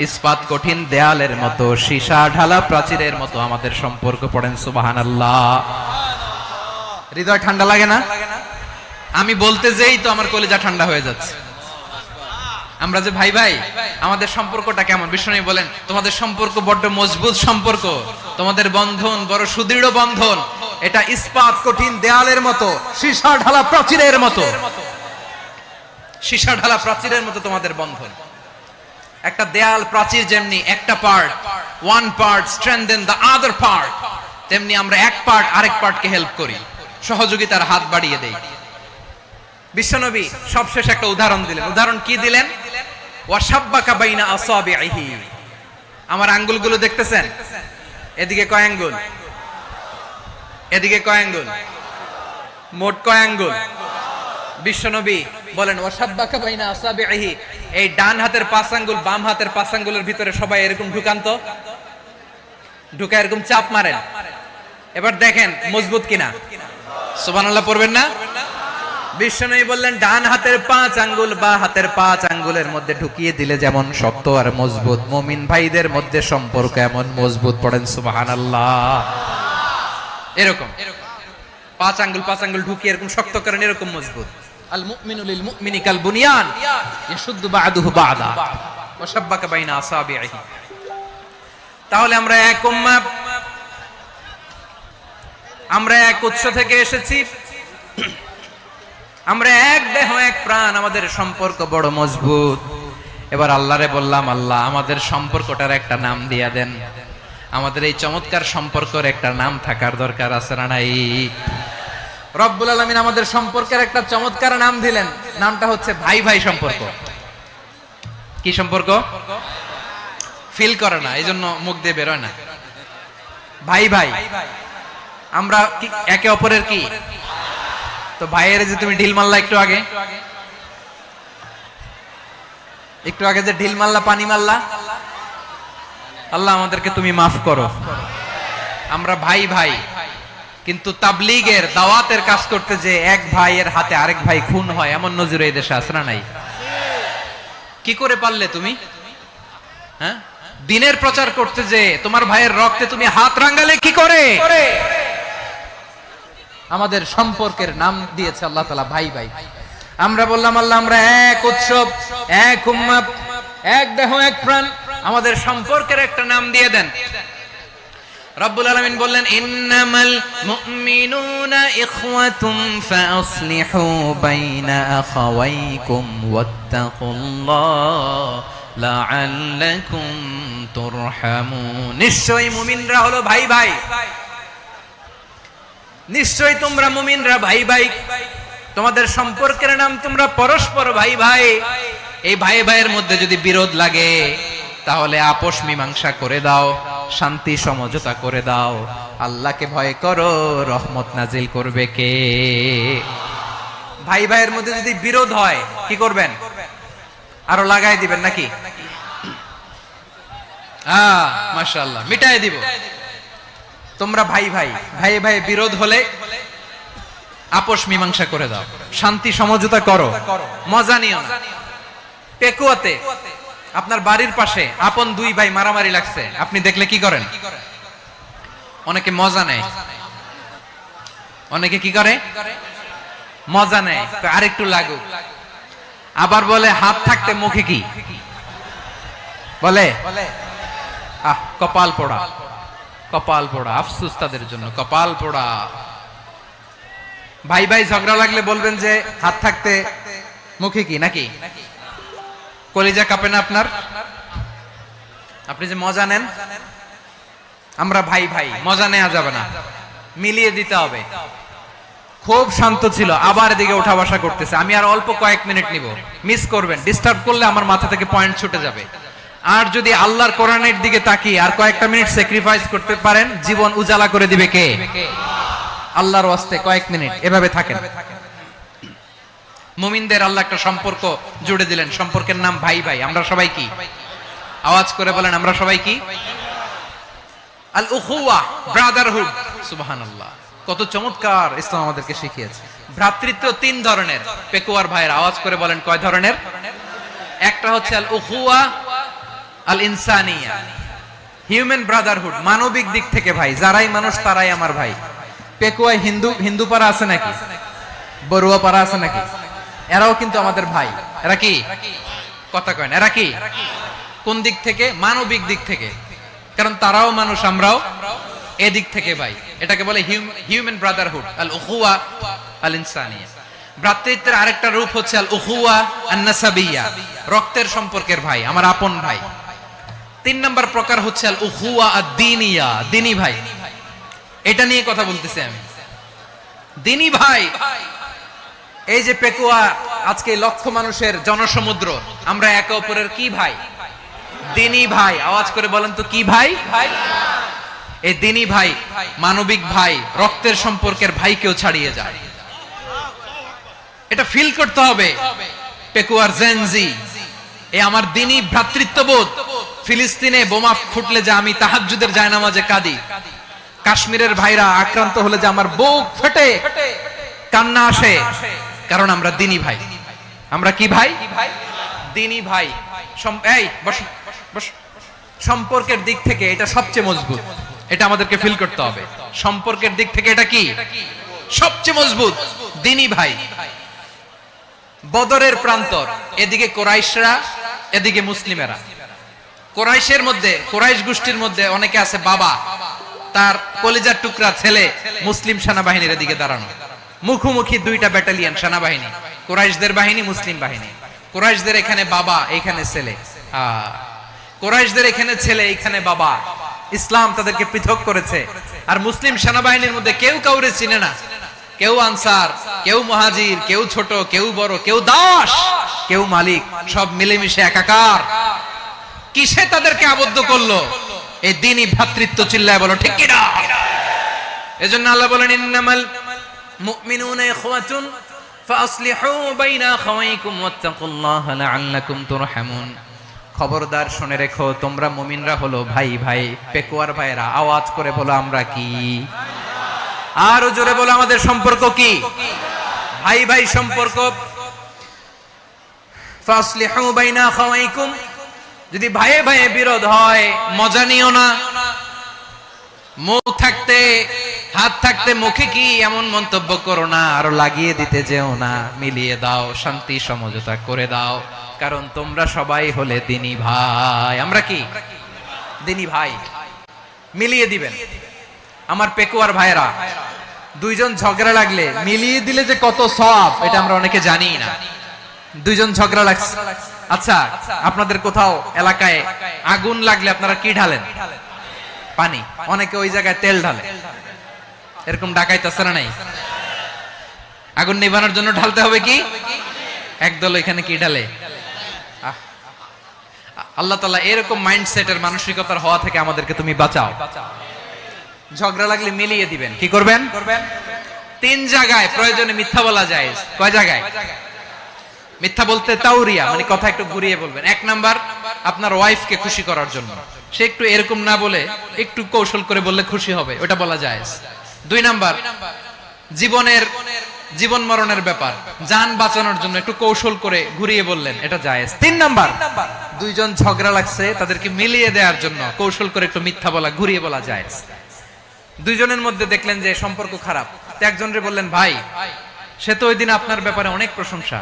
ইস্পাত কঠিন দেয়ালের মতো, সীসা ঢালা প্রাচীরের মতো আমাদের সম্পর্ক। পড়েন সুবহানাল্লাহ। হৃদয় ঠান্ডা লাগে না? আমি বলতে যেই তো আমার কলিজা ঠান্ডা হয়ে যাচ্ছে। আমরা যে ভাই ভাই, আমাদের সম্পর্কটা কেমন? বিষ্ণু বলেন, তোমাদের সম্পর্ক বড্ড মজবুত সম্পর্ক, তোমাদের বন্ধন বড় সুদৃঢ় বন্ধন। এটা ইস্পাত কঠিন দেয়ালের মতো, সীসা ঢালা প্রাচীরের মতো। সীসা ঢালা প্রাচীরের মতো তোমাদের বন্ধন। একটা দেয়াল প্রাচীর যেমনি একটা part, one part strengthen the other part, তেমনি আমরা এক পার্ট আরেক পার্টকে হেল্প করি, সহযোগিতার হাত বাড়িয়ে দেই। বিশ্বনবী সবশেষ একটা উদাহরণ দিলেন। উদাহরণ কি দিলেন? ওয়াশাব্বাকা বাইনা আসাবিহি। আমার আঙ্গুলগুলো দেখতেছেন? এদিকে কয় আঙ্গুল? এদিকে কয় আঙ্গুল? মোট কয় আঙ্গুল? বিশ্বনবী বলেন ওয়াসাব্বাকা বাইনা আসাবিহি, এই ডান হাতের 5 আঙ্গুল বাম হাতের 5 আঙ্গুলের ভিতরে সবাই এরকম ঢুকান্ত, ঢুকা এরকম চাপ মারেন। এবার দেখেন মজবুত কিনা। সুবহানাল্লাহ পড়বেন না? বিশ্বনবী বললেন ডান হাতের 5 আঙ্গুল বা হাতের 5 আঙ্গুলের মধ্যে ঢুকিয়ে দিলে যেমন শক্ত আর মজবুত, মুমিন ভাইদের মধ্যে সম্পর্ক এমন মজবুত। পড়েন সুবহানাল্লাহ। এরকম 5 আঙ্গুল ঢুকিয়ে এরকম শক্ত করেন, এরকম মজবুত। আল মুমিনু লিল মুমিনি কাল বুনিয়ান ইয়াশুদ্দু বা'দুহু বা'দা ওয়া শাব্বাকা বাইনা আসাবিহি। তাহলে আমরা এক উম্মাহ, আমরা এক উৎস থেকে এসেছি, আমরা এক দেহ এক প্রাণ, আমাদের সম্পর্ক বড় মজবুত। এবার আল্লাহরে বললাম, আল্লাহ আমাদের সম্পর্কটার একটা নাম দিয়া দেন। আমাদের এই চমৎকার সম্পর্কের একটা নাম থাকার দরকার আছে না নাই? রব্বুল আলামিন আমাদের সম্পর্কের একটা চমৎকার নাম দিলেন, নামটা হচ্ছে ভাই ভাই সম্পর্ক। কি সম্পর্ক? ফিল করে না, এইজন্য মুখ দিয়ে বেরোয় না। ভাই ভাই, আমরা একে অপরের কি? তো ভাইয়ের যে তুমি ঢিল মারলা একটু আগে, যে ঢিল মারলা, পানি মারলা, আল্লাহ আমাদেরকে তুমি মাফ করো। আমরা ভাই ভাই, কিন্তু তাবলীগের দাওয়াতের কাজ করতে যে এক ভাইয়ের হাতে আরেক ভাই খুন হয়, এমন নজির এই দেশে আছে না নাই? কি করে পারলে তুমি? হ্যাঁ, দিনের প্রচার করতে যে তোমার ভাইয়ের রক্তে তুমি হাত রাঙ্গালে কি করে? আমাদের সম্পর্কের নাম দিয়েছে আল্লাহ তাআলা ভাই ভাই। আমরা বললাম, আল্লাহ আমরা এক উৎসব, এক উম্মাহ, এক দেহ এক প্রাণ, আমাদের সম্পর্কের একটা নাম দিয়ে দেন। রব্বুল আলামিন বললেন, ইন্নামাল মুমিনুনা ইখওয়াতুম ফাসলিহু বাইনা আখাওয়াইকুম ওয়াত্তাকুল্লাহ লাআল্লাকুম তুরহামুন। নিশ্চয়ই মুমিনরা হলো ভাই ভাই, নিশ্চয়ই তোমরা মুমিনরা ভাই ভাই, তোমাদের সম্পর্কের নাম তোমরা পরস্পর ভাই ভাই। এই ভাই ভাইয়ের মধ্যে যদি বিরোধ লাগে তাহলে আপোষ মীমাংসা করে দাও, শান্তি সমঝোতা করে দাও। আল্লাহকে ভয় করো, রহমত নাজিল করবে কে? ভাই ভাইয়ের মধ্যে যদি বিরোধ হয় কি করবেন? আরো লাগাই দিবেন নাকি? মাশাআল্লাহ, মিটাই দিব। তোমরা ভাই ভাই, ভাই ভাই বিরোধ হলে আপোষ মীমাংসা করে দাও, শান্তি সমঝোতা করো, মজা নিও না। পেকুয়াতে আপনার বাড়ির পাশে আপন দুই ভাই মারামারি লাগছে, আপনি দেখলে কি করেন? অনেকে মজা নেয়, অনেকে কি করে? মজা নেয়, আরেকটু লাগুক। আবার বলে হাত থাকতে মুখে কি বলে? কপাল পোড়া, কপাল পোড়া। আফসোস তাদের জন্য, কপাল পোড়া। ভাই ভাই ঝগড়া লাগলে বলবেন যে হাত থাকতে মুখে কি, নাকি? কলিজা কাঁপে না আপনার? আপনি যে মজা নেন। আমরা ভাই ভাই, মজা নেওয়া যাবে না, মিলিয়ে দিতে হবে। খুব শান্ত ছিল, আবার এদিকে ওঠা বসা করতেছে। আমি আর অল্প কয়েক মিনিট নিব, মিস করবেন। ডিস্টার্ব করলে আমার মাথা থেকে পয়েন্ট ছুটে যাবে। আর যদি আল্লাহর কোরআনের দিকে তাকিয়ে আর কয়েকটা মিনিট স্যাক্রিফাইস করতে পারেন, জীবন উজালা করে দিবে কে? আল্লাহর ওয়াস্তে কয়েক মিনিট এভাবে থাকেন। মুমিনদের আল্লাহ একটা সম্পর্ক জুড়ে দিলেন, সম্পর্কের নাম ভাই ভাই। আমরা সবাই কি? আওয়াজ করে বলেন, আমরা সবাই কি? আল উখুয়া, ব্রাদারহুড। সুবহানাল্লাহ, কত চমৎকার ইসলাম আমাদেরকে শিখিয়েছে। ভ্রাতৃত্ব 3 ধরনের। পেকুয়ার ভাইয়ের আওয়াজ করে বলেন, কয় ধরনের? একটা হচ্ছে আল উখুয়া আল ইনসানিয়া, হিউম্যান ব্রাদারহুড, মানবিক দিক থেকে ভাই। যারাই মানুষ তারাই আমার ভাই। পেকুয়ায় হিন্দু পাড়া আছে নাকি? বড়ুয়া পাড়া আছে নাকি? এরাও কিন্তু আমাদের ভাই। এরা কি? কথা কয় না, এরা কি? কোন দিক থেকে? মানবিক দিক থেকে। কারণ তারাও মানুষ, আমরাও এদিক থেকে ভাই। এটাকে বলে হিউম্যান ব্রাদারহুড, আল উখুয়া আল ইনসানিয়া। ভ্রাতৃত্বের আরেকটা রূপ হচ্ছে আল উখুয়া আন নাসাবিয়া, রক্তের সম্পর্কের ভাই, আমার আপন ভাই। 3 নম্বর প্রকার হচ্ছে আল উখুয়া আদ-দীনিয়া, দিনী ভাই। এটা নিয়ে কথা বলতেছি আমি। দিনী ভাই, এই যে পেকুয়া আজকে লক্ষ মানুষের জনসমুদ্র, আমরা একে অপরের কি ভাই? দিনী ভাই। আওয়াজ করে বলেন তো, কি ভাই? এই দিনী ভাই, মানবিক ভাই, রক্তের সম্পর্কের ভাইকেও ছাড়িয়ে যায়। এটা ফিল করতে হবে। পেকুয়ার জেনজি, এ আমার দ্বীনি ভ্রাতৃত্ববোধ। ফিলিস্তিনে বোমা ফুটলে যে আমি তাহাজ্জুদের জায়নামাজে কাঁদি, কাশ্মীরের ভাইরা আক্রান্ত হলে যে আমার বুক ফেটে কান্না আসে, কারণ আমরা দ্বীনি ভাই। আমরা কি ভাই? দ্বীনি ভাই। এই বস বস। সম্পর্কের দিক থেকে এটা সবচেয়ে মজবুত, এটা আমাদেরকে ফিল করতে হবে। সম্পর্কের দিক থেকে এটা কি সবচেয়ে মজবুত? দ্বীনি ভাই। বদরের প্রান্তর, এদিকে কোরাইশরা, এদিকে মুসলিমেরা। কোরাইশের মধ্যে, কোরাইশ গোষ্ঠীর মধ্যে অনেকে আছে বাবা, তার কলিজার টুকরা ছেলে মুসলিম সেনাবাহিনীর এদিকে দাঁড়ানো, মুখোমুখি দুইটা ব্যাটালিয়ন সেনাবাহিনী, কোরাইশদের বাহিনী, মুসলিম বাহিনী। কোরাইশদের এখানে বাবা, এইখানে ছেলে। কোরাইশদের এখানে ছেলে, এইখানে বাবা। ইসলাম তাদেরকে পৃথক করেছে। আর মুসলিম সেনাবাহিনীর মধ্যে কেউ কাউরে চিনে না, কেউ আনসার, কেউ মুহাজির, কেউ ছোট, কেউ বড়, কেউ দাস, কেউ মালিক, সব মিলেমিশে একাকার। কিসে তাদেরকে আবদ্ধ করলো? এই দ্বীনি ভ্রাতৃত্ব। চিল্লায় বলো ঠিক কিনা? এজন্য আল্লাহ বলেন, ইন্নামাল মুমিনুনা ইখওয়াতুন ফাসলিহু বাইনা আখাওয়াইকুম ওয়াত্তাকুল্লাহা লাআল্লাকুম তুরহামুন। খবরদার শুনে রেখো, তোমরা মুমিনরা হলো ভাই ভাই। পেকুয়ার ভাইরা আওয়াজ করে বলো আমরা কি? আর জোরে বলো আমাদের সম্পর্ক কি? ভাই ভাই সম্পর্ক। ফাসলিহু বাইনা আখাওয়াইকুম। যদি ভাইয়ে ভাইয়ে বিরোধ হয় মজা নিও না। মুখ থাকতে, হাত থাকতে মুখে কি এমন মন্তব্য করো না, আরো লাগিয়ে দিতে যেও না। মিলিয়ে দাও, শান্তি সমঝোতা করে দাও, কারণ তোমরা সবাই হলে দ্বীনি ভাই। আমরা কি? দ্বীনি ভাই। মিলিয়ে দিবেন। আমার পেকুয়ার ভাইরা, দুইজন ঝগড়া লাগলে মিলিয়ে দিলে যে কত সওয়াব, এটা আমরা অনেকে জানি না। দুইজন ঝগড়া লাগছে, আচ্ছা আপনাদের কোথাও এলাকায় আগুন লাগলে আপনারা কি ঢালেন? পানি। অনেকে ওই জায়গায় তেল ঢালে। এরকম ডাকাইতেছে না নাই? আগুন নিভানোর জন্য ঢালতে হবে কি? একদল এখানে কি ঢালে? আল্লাহ তাআলা এরকম মাইন্ডসেটের মানসিকতার হওয়া থেকে আমাদেরকে তুমি বাঁচাও। ঝগড়া লাগলে মিলিয়ে দিবেন। কি করবেন? তিন জায়গায় প্রয়োজনে মিথ্যা বলা যায়। কয় জায়গায় মিথ্যা বলতে? তাওরিয়া, মানে কথা একটু ঘুরিয়ে বলবেন। এক নাম্বার, আপনার ওয়াইফকে খুশি করার জন্য, সে একটু এরকম না বলে একটু কৌশল করে বললে খুশি হবে, ওটা বলা যায়। দুই নাম্বার, জীবন মরণের ব্যাপার, জান বাঁচানোর জন্য একটু কৌশল করে ঘুরিয়ে বললেন, এটা জায়েজ। তিন নাম্বার, দুইজন ঝগড়া লাগছে তাদেরকে মিলিয়ে দেওয়ার জন্য কৌশল করে একটু মিথ্যা বলা, ঘুরিয়ে বলা জায়েজ। দুইজনের মধ্যে দেখলেন যে সম্পর্ক খারাপ, তো একজনরে বললেন ভাই, সে তো ওই দিন আপনার ব্যাপারে অনেক প্রশংসা।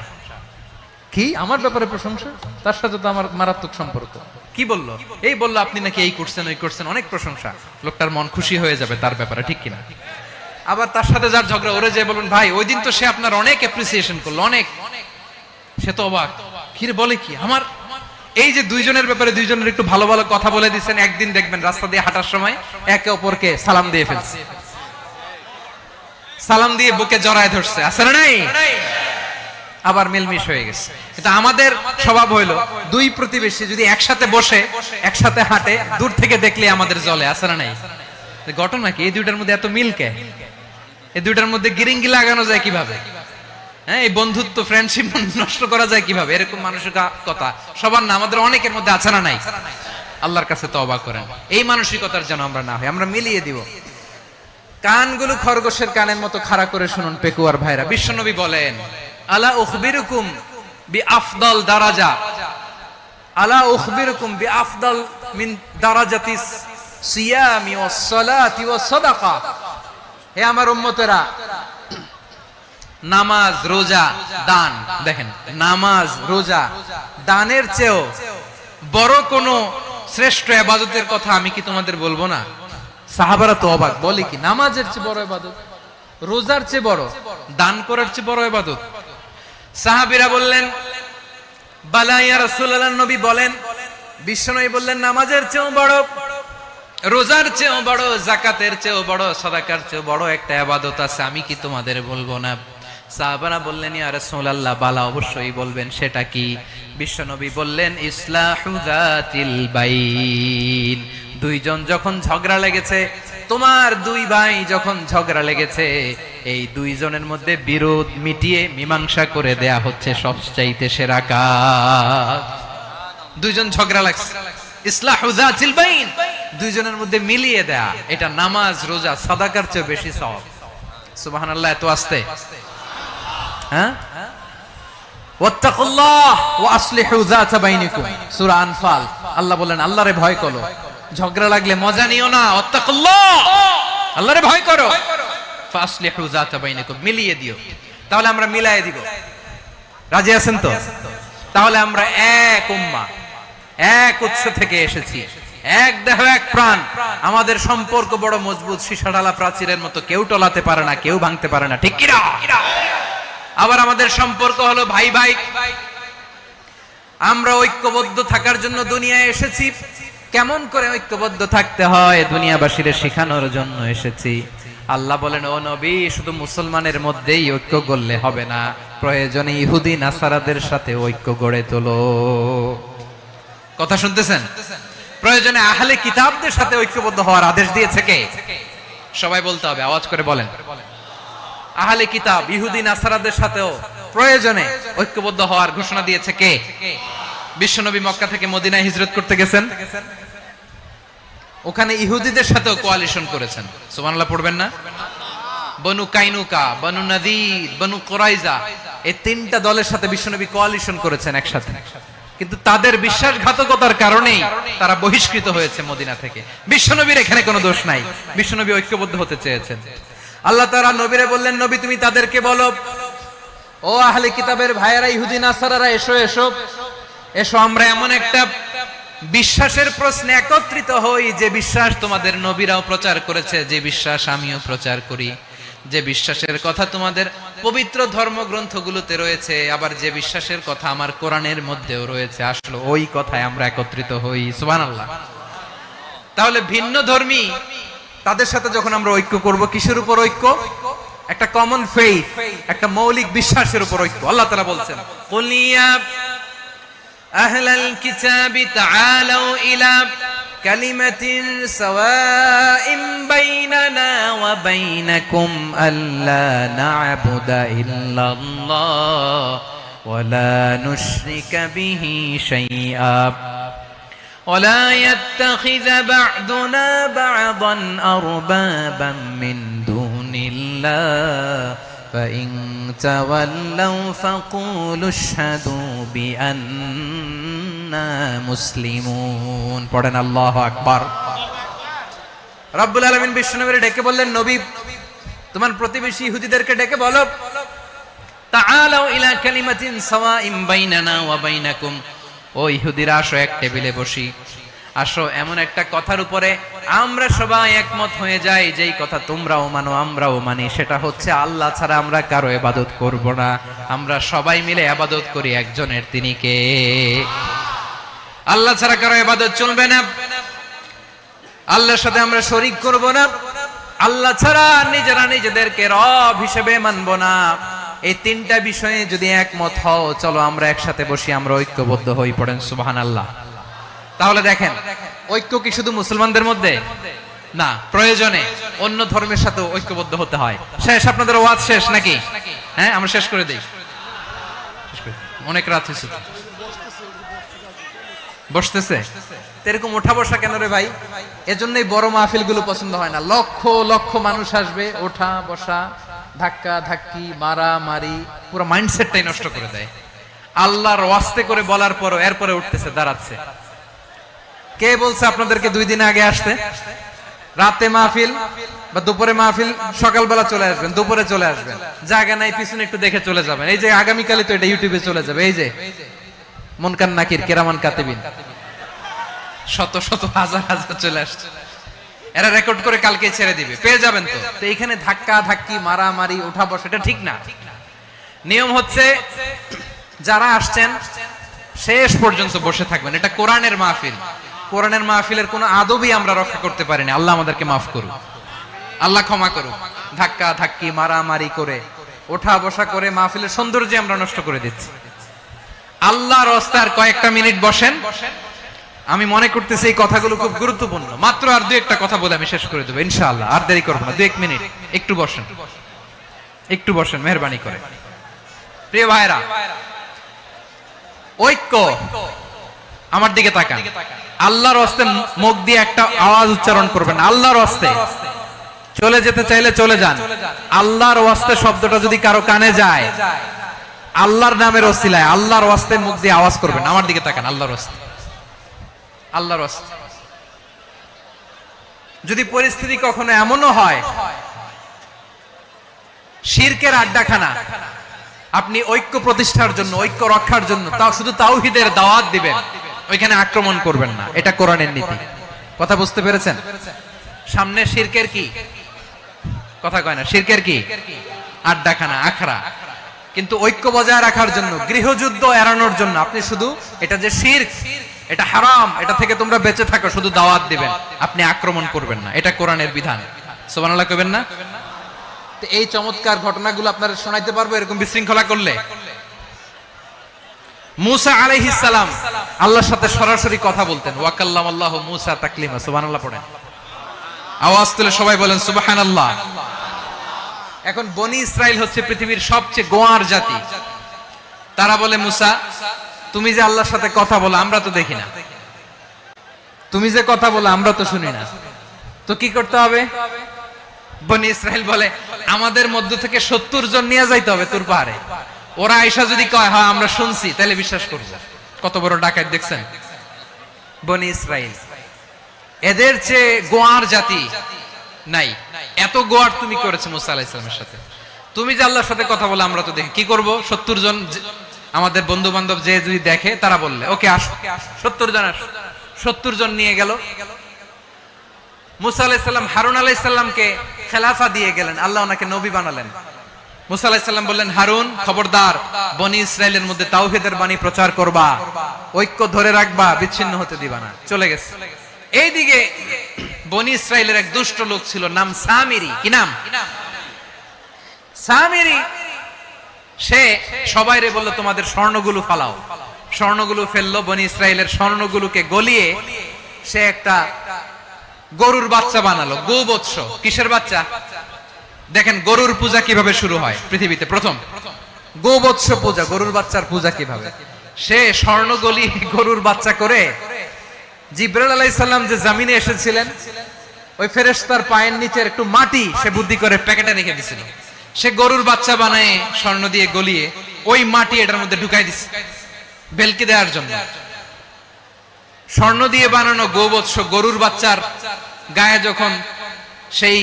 কি? আমার ব্যাপারে প্রশংসা? তার সাথে তো আমার মারাত্মক সম্পর্ক। কি বললো? এই বললো আপনি নাকি এই করছেন ওই করছেন, অনেক প্রশংসা। লোকটার মন খুশি হয়ে যাবে তার ব্যাপারে, ঠিক কিনা? আবার তার সাথে যার ঝগড়া, ওরে যে বলুন ভাই ওই দিন তো সে আপনার অনেক অ্যাপ্রিসিয়েশন করলো, অনেক। সে তো অবাক, কি রে বলে কি? আমার এই যে দুইজনের ব্যাপারে দুইজনের একটু ভালো ভালো কথা বলে দিচ্ছেন, একদিন দেখবেন রাস্তা দিয়ে হাঁটার সময় একে অপরকে সালাম দিয়ে ফেলছে, সালাম দিয়ে বুকে জড়ায় ধরছে, আছে না নাই? আবার মিলমিশ হয়ে গেছে। এটা আমাদের স্বভাব হইলো, দুই প্রতিবেশী যদি একসাথে বসে একসাথে হাঁটে, দূর থেকে দেখলে আমাদের জ্বলে, আছে না নাই? ঘটনা কি? এই দুইটার মধ্যে এত মিল কে? এই দুইটার মধ্যে গিরিঙ্গি লাগানো যায় কিভাবে? হ্যাঁ, এই বন্ধুত্ব, ফ্রেন্ডশিপ নষ্ট করা যায় কিভাবে? এরকম মানসিকতা সবার না, আমাদের অনেকের মধ্যে আছে না নাই? আল্লাহর কাছে তওবা করেন, এই মানসিকতার যেন আমরা না হই, আমরা মিলিয়ে দিব। কানগুলো খরগোশের কানের মতো খাড়া করে শুনুন পেকুয়ার ভাইরা। বিশ্বনবী বলেন, আলা উখবিরুকুম বিআফদাল দারাজা, আলা উখবিরুকুম বিআফদাল মিন দারাজাতিস সিয়ামি ওয়াস সালাতি ওয়াস সাদাকা। হে আমার উম্মতেরা, নামাজ, রোজা, দান, দেখেন নামাজ, রোজা, দানের চেয়েও বড় কোন শ্রেষ্ঠ ইবাদতের কথা আমি কি তোমাদের বলবো না? সাহাবারা তো অবাক, বলে কি নামাজের চেয়ে বড় ইবাদত, রোজার চেয়ে বড়, দান করার চেয়ে বড় ইবাদত? সাহাবীরা বললেন, বালা ইয়া রাসূলুল্লাহ। নবী বলেন, বিশ্বনবী বললেন, নামাজের চেয়েও বড়, রোজার চেয়েও বড়, যাকাতের চেয়েও বড়, সাদাকার চেয়েও বড় একটা ইবাদত আছে, আমি কি তোমাদের বলবো না? সাহাবারা বললেন, ইয়া রাসূলুল্লাহ, বালা, অবশ্যই বলবেন, সেটা কি? বিশ্বনবী বললেন, ইসলাহু যাতিল বাইন, দুইজন যখন ঝগড়া লেগেছে, তোমার দুই ভাই যখন ঝগড়া লেগেছে, এই দুইজনের মধ্যে বিরোধ মিটিয়ে মীমাংসা করে দেয়া হচ্ছে সবচাইতে সেরা কাজ। দুইজন ঝগড়া লাগছে, ইসলাহু যাতিল বাইন, দুইজনের মধ্যে মিলিয়ে দেয়া, এটা নামাজ রোজা সাদাকার চেয়ে বেশি সওয়াব। সুবহানাল্লাহ, এত আস্তে, হ্যাঁ? ওয়াত্তাকুল্লাহ ওয়া আসলিহু যাতা বাইনিকুম, সূরা আনফাল। আল্লাহ বলেন আল্লাহরে ভয় করো, ঝগড়া লাগলে মজা নিও না, ওয়াত্তাকুল্লাহ, আল্লাহরে ভয় করো, ফাসলিহু যাতা বাইনিকুম, মিলিয়ে দিও। তাহলে আমরা মিলায়ে দিব, রাজি আছেন তো? তাহলে আমরা এক উম্মাহ, এক উৎস থেকে এসেছি, এক দেহ এক প্রাণ, আমাদের সম্পর্ক বড় মজবুত, সীসাঢালা প্রাচীরের মতো, কেউ টলাতে পারে না, কেউ ভাঙতে পারে না, ঠিক কি না? আবার আমাদের সম্পর্ক হলো ভাই ভাই, আমরা ঐক্যবদ্ধ থাকার জন্য দুনিয়ায় এসেছি। কেমন করে ঐক্যবদ্ধ থাকতে হয় দুনিয়াবাসীর শেখানোর জন্য এসেছি। আল্লাহ বলেন, ও নবী, শুধু মুসলমানের মধ্যেই ঐক্য গড়লে হবে না, প্রয়োজনে ইহুদি নাসারাদের সাথে ঐক্য গড়ে তোলো। কথা শুনতেছেন? প্রয়োজনে আহলে কিতাবদের সাথে ঐক্যবদ্ধ হওয়ার আদেশ দিয়েছে কে? সবাই বলতে হবে, আওয়াজ করে বলেন। আহলে কিতাব ইহুদি নাসারাদের সাথেও প্রয়োজনে ঐক্যবদ্ধ হওয়ার ঘোষণা দিয়েছে কে? বিশ্বনবী মক্কা থেকে মদিনায় হিজরত করতে গেছেন, ওখানে ইহুদিদের সাথেও কোয়ালিশন করেছেন। সুবহানাল্লাহ পড়বেন না? বনু কাইনুকা, বনু নাদির, বনু কুরাইজা, এই তিনটা দলের সাথে বিশ্বনবী কোয়ালিশন করেছেন একসাথে, কিন্তু তাদের বিশ্বাসঘাতকতার কারণেই তারা বহিষ্কৃত হয়েছে মদিনা থেকে। বিশ্বনবীর এখানে কোনো দোষ নাই, বিশ্বনবী ঐক্যবদ্ধ হতে চেয়েছেন। আল্লাহ তাআলা নবীরে বললেন, নবী তুমি তাদেরকে বলো, ও আহলে কিতাবের ভাইয়েরা, ইহুদি নাসারারা, এসো এসো এসো, আমরা এমন একটা বিশ্বাসের প্রশ্নে একত্রিত হই, যে বিশ্বাস তোমাদের নবীরাও প্রচার করেছে, যে বিশ্বাস আমিও প্রচার করি, যে বিশ্বাসের কথা তোমাদের পবিত্র ধর্মগ্রন্থগুলোতে রয়েছে, আবার যে বিশ্বাসের কথা আমার কোরআনের মধ্যেও রয়েছে, আসলে ওই কথায় আমরা একত্রিত হই। সুবহানাল্লাহ। তাহলে ভিন্ন ধর্মী তাদের সাথে যখন আমরা ঐক্য করব, কিসের উপর ঐক্য? একটা কমন ফেইথ, একটা মৌলিক বিশ্বাসের উপর ঐক্য। আল্লাহ তাআলা বলছেন, কুল ইয়া আহলাল কিতাবি তাআলাউ ইলা কালিমাতিন সাওয়াইন বাইনানা ওয়া বাইনাকুম আল্লা না'বুদা ইল্লাল্লাহ ওয়া লা নুশরিকা বিহি শাইআ ولا يتخذ بعضنا بعضا أربابا من دون الله فإن تولوا فقولوا اشهدوا بأننا مسلمون। পড়েন আল্লাহু আকবার। রব্বুল আলামিন বিশ্বনবীকে ডেকে বললেন, নবী তোমার প্রতিবেশী ইহুদিদেরকে ডেকে বলো, তাআলাউ ইলা কালিমাতিন সাওয়াইন বাইনানা ওয়া বাইনাকুম, ও ইহুদিরা আসো, এক টেবিলে বসি, আসো এমন একটা কথার উপরে আমরা সবাই একমত হয়ে যাই, যেই কথা তোমরাও মানো আমরাও মানি, সেটা হচ্ছে আল্লাহ ছাড়া আমরা কারো ইবাদত করব না, আমরা সবাই মিলে ইবাদত করি একজনের, তিনি কে? আল্লাহ ছাড়া কারো ইবাদত চলবে না, আল্লাহর সাথে আমরা শরীক করব না, আল্লাহ ছাড়া নিজেরা নিজেদেরকে রব হিসেবে মানব না। এই তিনটা বিষয়ে যদি একমত হও, চলো আমরা একসাথে বসি, আমরা ঐক্যবদ্ধ হই। পড়েন সুবহানাল্লাহ। তাহলে দেখেন, ঐক্য কি শুধু মুসলমানদের মধ্যে না, প্রয়োজনে অন্য ধর্মের সাথে ঐক্যবদ্ধ হতে হয়। শেষ? আপনাদের ওয়াজ শেষ নাকি? হ্যাঁ, আমরা শেষ করে দিই, অনেক রাত হয়েছে। বসতেছে এরকম ওঠা বসা কেন রে ভাই? এজন্যই বড় মাহফিল গুলো পছন্দ হয় না। লক্ষ লক্ষ মানুষ আসবে, ওঠা বসা, ধাক্কা ধাক্কি, মারা মারি, পুরো মাইন্ডসেটটাই নষ্ট করে দেয়। আল্লাহর ওয়াস্তে করে বলার পরও এরপরে উঠতেছে, দাঁড়াচ্ছে। কে বলছে আপনাদেরকে 2 দিন আগে আসতে? রাতে মাহফিল বা দুপুরে মাহফিল, সকালবেলা চলে আসবেন, দুপুরে চলে আসবেন, জায়গা নাই পিছনে একটু দেখে চলে যাবেন। এই যে আগামীকালই তো এটা ইউটিউবে চলে যাবে, এই যে মুনকার নাকির কিরামান কাতিবিন, শত শত হাজার হাজার চলে আসছে, এরা রেকর্ড করে কালকে ছেড়ে দিবে, পেয়ে যাবেন। তো এইখানে ধাক্কা ধাক্কি, মারামারি, ওঠা বসা, এটা ঠিক না। নিয়ম হচ্ছে যারা আসছেন শেষ পর্যন্ত বসে থাকবেন। এটা কোরআনের মাহফিল, কোরআনের মাহফিলের কোনো আদবই আমরা রক্ষা করতে পারিনি। আল্লাহ আমাদেরকে মাফ করুন, আল্লাহ ক্ষমা করুন। ধাক্কা ধাক্কি, মারামারি করে, ওঠা বসা করে মাহফিলের সৌন্দর্য আমরা নষ্ট করে দিচ্ছি। আল্লাহর রাস্তায় কয়েকটা মিনিট বসেন, আমি মনে করতেছি এই কথাগুলো খুব গুরুত্বপূর্ণ। মাত্র আর 2-1টা কথা বলে আমি শেষ করে দেবো ইনশাআল্লাহ, আর দেরি করবো না। 2-1 মিনিট একটু বসেন, একটু বসেন মেহেরবানি করে। প্রিয় ভাইরা, ঐক্য, আমার দিকে তাকান। আল্লাহর ওয়াস্তে মুখ দিয়ে একটা আওয়াজ উচ্চারণ করবেন, আল্লাহর ওয়াস্তে। চলে যেতে চাইলে চলে যান। আল্লাহর ওয়াস্তে শব্দটা যদি কারো কানে যায়, আল্লাহর নামের ওসিলায় আল্লাহর ওয়াস্তে মুখ দিয়ে আওয়াজ করবেন। আমার দিকে তাকান, আল্লাহর ওয়াস্তে, আল্লাহর ওয়াস্তে। যদি পরিস্থিতি কখনো এমনও হয় শিরকের আড্ডাখানা, আপনি ঐক্য প্রতিষ্ঠার জন্য, ঐক্য রক্ষার জন্য তাও শুধু তাওহীদের দাওয়াত দিবেন, ওইখানে আক্রমণ করবেন না। এটা কোরআনের নীতি। কথা বুঝতে পেরেছেন? সামনে শিরকের কি কথা কয় না, শিরকের কি আড্ডাখানা, আখড়া। কিন্তু ঐক্য বজায় রাখার জন্য, গৃহযুদ্ধ এড়ানোর জন্য আপনি শুধু এটা যে শিরক, এটা হারাম, এটা থেকে তোমরা বেঁচে থাকো, শুধু দাওয়াত দিবেন, আপনি আক্রমণ করবেন না। এটা কোরআনের বিধান। সুবহানাল্লাহ কইবেন না? তো এই চমৎকার ঘটনাগুলো আপনারা শোনাইতে পারবো এরকম বিশৃঙ্খলা করলে। মুসা আলাইহিস সালাম আল্লাহর সাথে সরাসরি কথা বলতেন। ওয়া কাল্লামাল্লাহু মুসা তাকলিমা। সুবহানাল্লাহ পড়েন, আওয়াজ তুলে সবাই বলেন সুবহানাল্লাহ। এখন বনি ইসরাইল হচ্ছে পৃথিবীর সবচেয়ে গোয়ার জাতি। তারা বলে, মুসা তুমি যে আল্লাহর সাথে কথা বলো আমরা তো দেখি না, তুমি যে কথা বলো আমরা তো শুনি না, তো কি করতে হবে? বনি ইসরাইল বলে, আমাদের মধ্য থেকে 70 জন নিয়ে যাইতে হবে তোর পাহাড়ে। ওরা আয়েশা যদি কয় হ্যাঁ আমরা শুনছি, তাহলে বিশ্বাস করব। কত বড় ডাকাত দেখছেন বনি ইসরাইল। এদের চেয়ে গোয়ার জাতি নাই। এত গোয়ার তুমি করেছো মুসা আলাইহিস সালামের সাথে। তুমি যে আল্লাহর সাথে কথা বলে আমরা তো দেখি, কি করব? 70 জন আমাদের বন্ধু বান্ধব যে যদি দেখে, তারা বললে ওকে আসো, 70 জন আসো। 70 জন নিয়ে গেল। মুসা আলাইহিস সালাম হারুন আলাইহিস সালামকে খেলাফা দিয়ে গেলেন, আল্লাহ ওনাকে নবী বানালেন। মুসা আলাইহিস সালাম বললেন, হারুন খবরদার, বনি ইসরাইলের মধ্যে তাওহীদের বাণী প্রচার করবা, ঐক্য ধরে রাখবা, বিচ্ছিন্ন হতে দিবা না। চলে গেছে। এইদিকে বনি ইসরাইলের এক দুষ্ট লোক ছিল, নাম সামিরি। কি নাম? সামিরি। সে সবাইরে বলল তোমাদের স্বর্ণগুলো ফালাও। স্বর্ণগুলো ফেললো। বনি ইসরাইলের স্বর্ণগুলোকে গলিয়ে সে একটা গরুর বাচ্চা বানালো। গোবৎস। কিসের বাচ্চা? দেখেন গরুর পূজা কিভাবে শুরু হয় পৃথিবীতে প্রথম। গোবৎস পূজা, গরুর বাচ্চার পূজা কিভাবে। সে স্বর্ণ গলি গরুর বাচ্চা করে, জিবরাইল আলাইহিস সালাম যে জমিনে এসেছিলেন, ওই ফেরেশতার পায়ের নিচের একটু মাটি সে বুদ্ধি করে প্যাকেটে রেখে দিয়েছিল। সে গরুর বাচ্চা বানায় স্বর্ণ দিয়ে গলিয়ে ওই মাটি এটার মধ্যে ঢুকাই দিছে বেলকে দেওয়ার জন্য। স্বর্ণ দিয়ে বানানো গোবৎস গরুর বাচ্চার গায়ে যখন সেই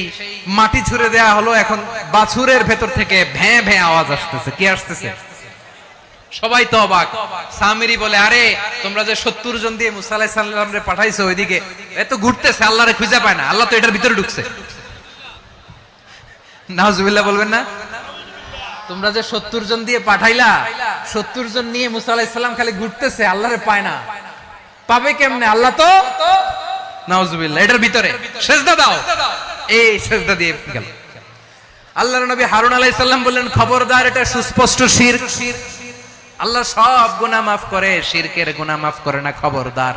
মাটি ছুঁড়ে দেয়া হলো, এখন বাছুরের ভেতর থেকে ভ্যাঁ ভ্যাঁ আওয়াজ আসতেছে। কি আসতেছে? সবাই তো অবাক। সামিরি বলে, আরে তোমরা যে 70 জন দিয়ে মুসা আলাইহিস সালামরে পাঠাইছো ওইদিকে, এত ঘুরতেছে, আল্লাহরে খুঁজে পায় না, আল্লাহ তো এটার ভিতরে ঢুকছে। নাউজুবিল্লাহ বলবেন না? তোমরা যে 70 জন দিয়ে পাঠাইলা, 70 জন নিয়ে মুসা আলাইহিস সালাম খালি ঘুরতেছে, আল্লাহরে পায় না। পাবে কেমনে? আল্লাহ তো নাউজুবিল্লাহ এটার ভিতরে। সিজদা দাও। এই সিজদা দিয়ে গেল। আল্লাহর নবী হারুন আলাইহিস সালাম বললেন, খবরদার, এটা সুস্পষ্ট শিরক। আল্লাহ সব গুনাহ মাফ করে, শিরকের গুনাহ মাফ করে না। খবরদার,